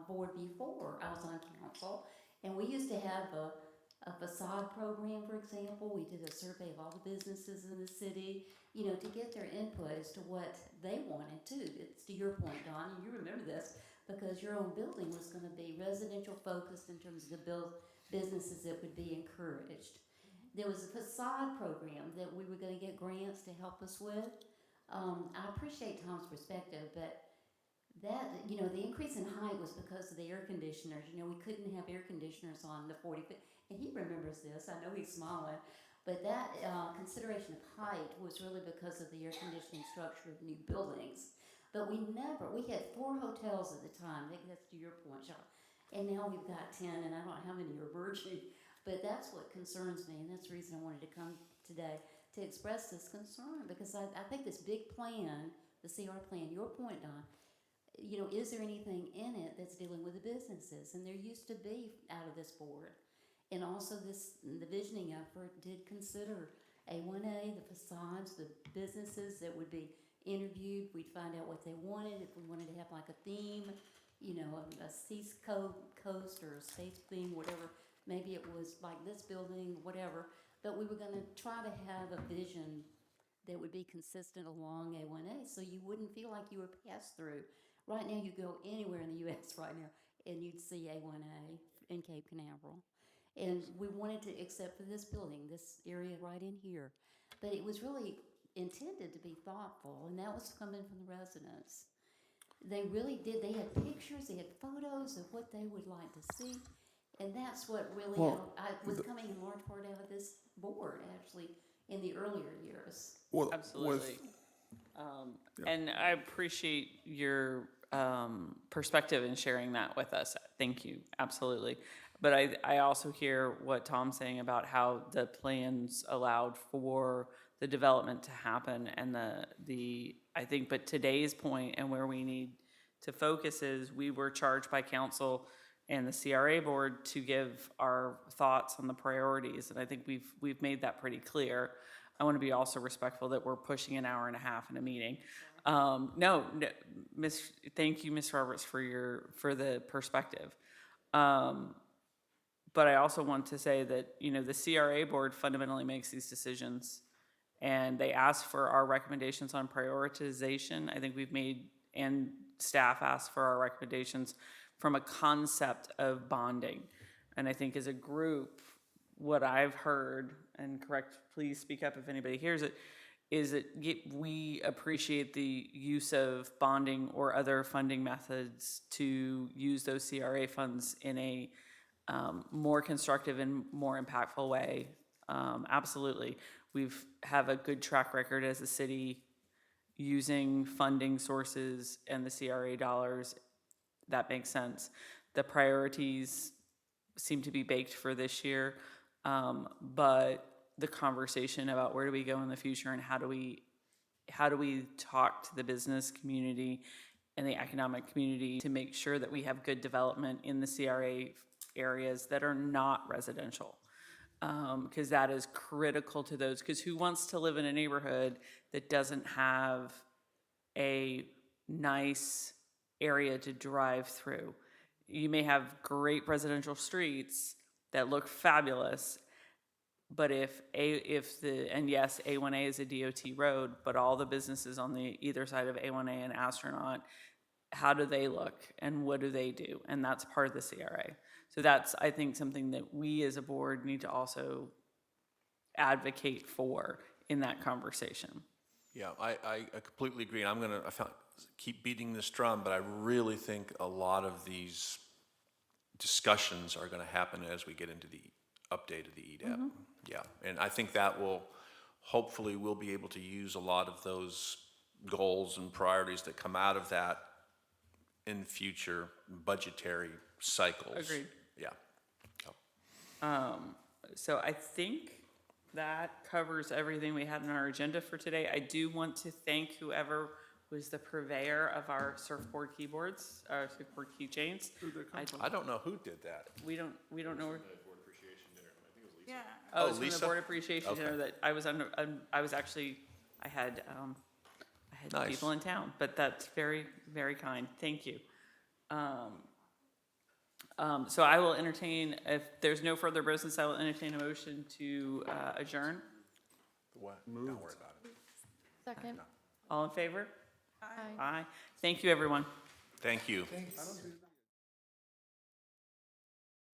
board before I was on council, and we used to have a facade program, for example. We did a survey of all the businesses in the city, to get their input as to what they wanted too. It's to your point, Don, and you remember this, because your own building was going to be residential focused in terms of the businesses that would be encouraged. There was a facade program that we were going to get grants to help us with. I appreciate Tom's perspective, but that, the increase in height was because of the air conditioners. We couldn't have air conditioners on the 40 feet. And he remembers this. I know he's smiling. But that consideration of height was really because of the air conditioning structure of new buildings. But we had 4 hotels at the time. I think that's to your point, Sean. And now we've got 10, and I don't know how many are merging. But that's what concerns me, and that's the reason I wanted to come today to express this concern. Because I think this big plan, the CR plan, your point, Don, is there anything in it that's dealing with the businesses? And there used to be out of this board. And also the visioning effort did consider A1A, the facades, the businesses that would be interviewed. We'd find out what they wanted, if we wanted to have like a theme, a seas coast or a space theme, whatever. Maybe it was like this building, whatever. But we were going to try to have a vision that would be consistent along A1A so you wouldn't feel like you were passed through. Right now, you go anywhere in the U.S. right now, and you'd see A1A in Cape Canaveral. And we wanted to, except for this building, this area right in here. But it was really intended to be thoughtful, and that was coming from the residents. They really did, they had pictures, they had photos of what they would like to see. And that's what really, Well, I was coming in large part out of this board, actually, in the earlier years. Well, Absolutely. And I appreciate your perspective in sharing that with us. Thank you, absolutely. But I also hear what Tom's saying about how the plans allowed for the development to happen and I think, but today's point and where we need to focus is we were charged by council and the CRA board to give our thoughts on the priorities, and I think we've made that pretty clear. I want to be also respectful that we're pushing an hour and a half in a meeting. No, thank you, Ms. Roberts, for the perspective. But I also want to say that, the CRA board fundamentally makes these decisions, and they ask for our recommendations on prioritization. I think we've made, and staff asked for our recommendations from a concept of bonding. And I think as a group, what I've heard, and please speak up if anybody hears it, is that we appreciate the use of bonding or other funding methods to use those CRA funds in a more constructive and more impactful way. Absolutely. Have a good track record as a city using funding sources and the CRA dollars. That makes sense. The priorities seem to be baked for this year, but the conversation about where do we go in the future and how do we talk to the business community and the economic community to make sure that we have good development in the CRA areas that are not residential, because that is critical to those, because who wants to live in a neighborhood that doesn't have a nice area to drive through? You may have great residential streets that look fabulous, but and yes, A1A is a DOT road, but all the businesses on the either side of A1A and Astronaut, how do they look and what do they do? And that's part of the CRA. So that's, I think, something that we as a board need to also advocate for in that conversation. Yeah, I completely agree. Keep beating this drum, but I really think a lot of these discussions are gonna happen as we get into the update of the EDAP. Yeah, and I think that hopefully we'll be able to use a lot of those goals and priorities that come out of that in future budgetary cycles. Agreed. Yeah. So I think that covers everything we had on our agenda for today. I do want to thank whoever was the purveyor of our surfboard keyboards, our surfboard keychains. I don't know who did that. We don't know where. Yeah. Oh, it's from Lisa? the board appreciation Okay. dinner that I was I had Nice. people in town, but that's very, very kind. Thank you. So I will entertain, if there's no further business, I will entertain a motion to adjourn. What? Don't worry about it. Second. All in favor? Aye. Aye. Thank you, everyone. Thank you. Thanks.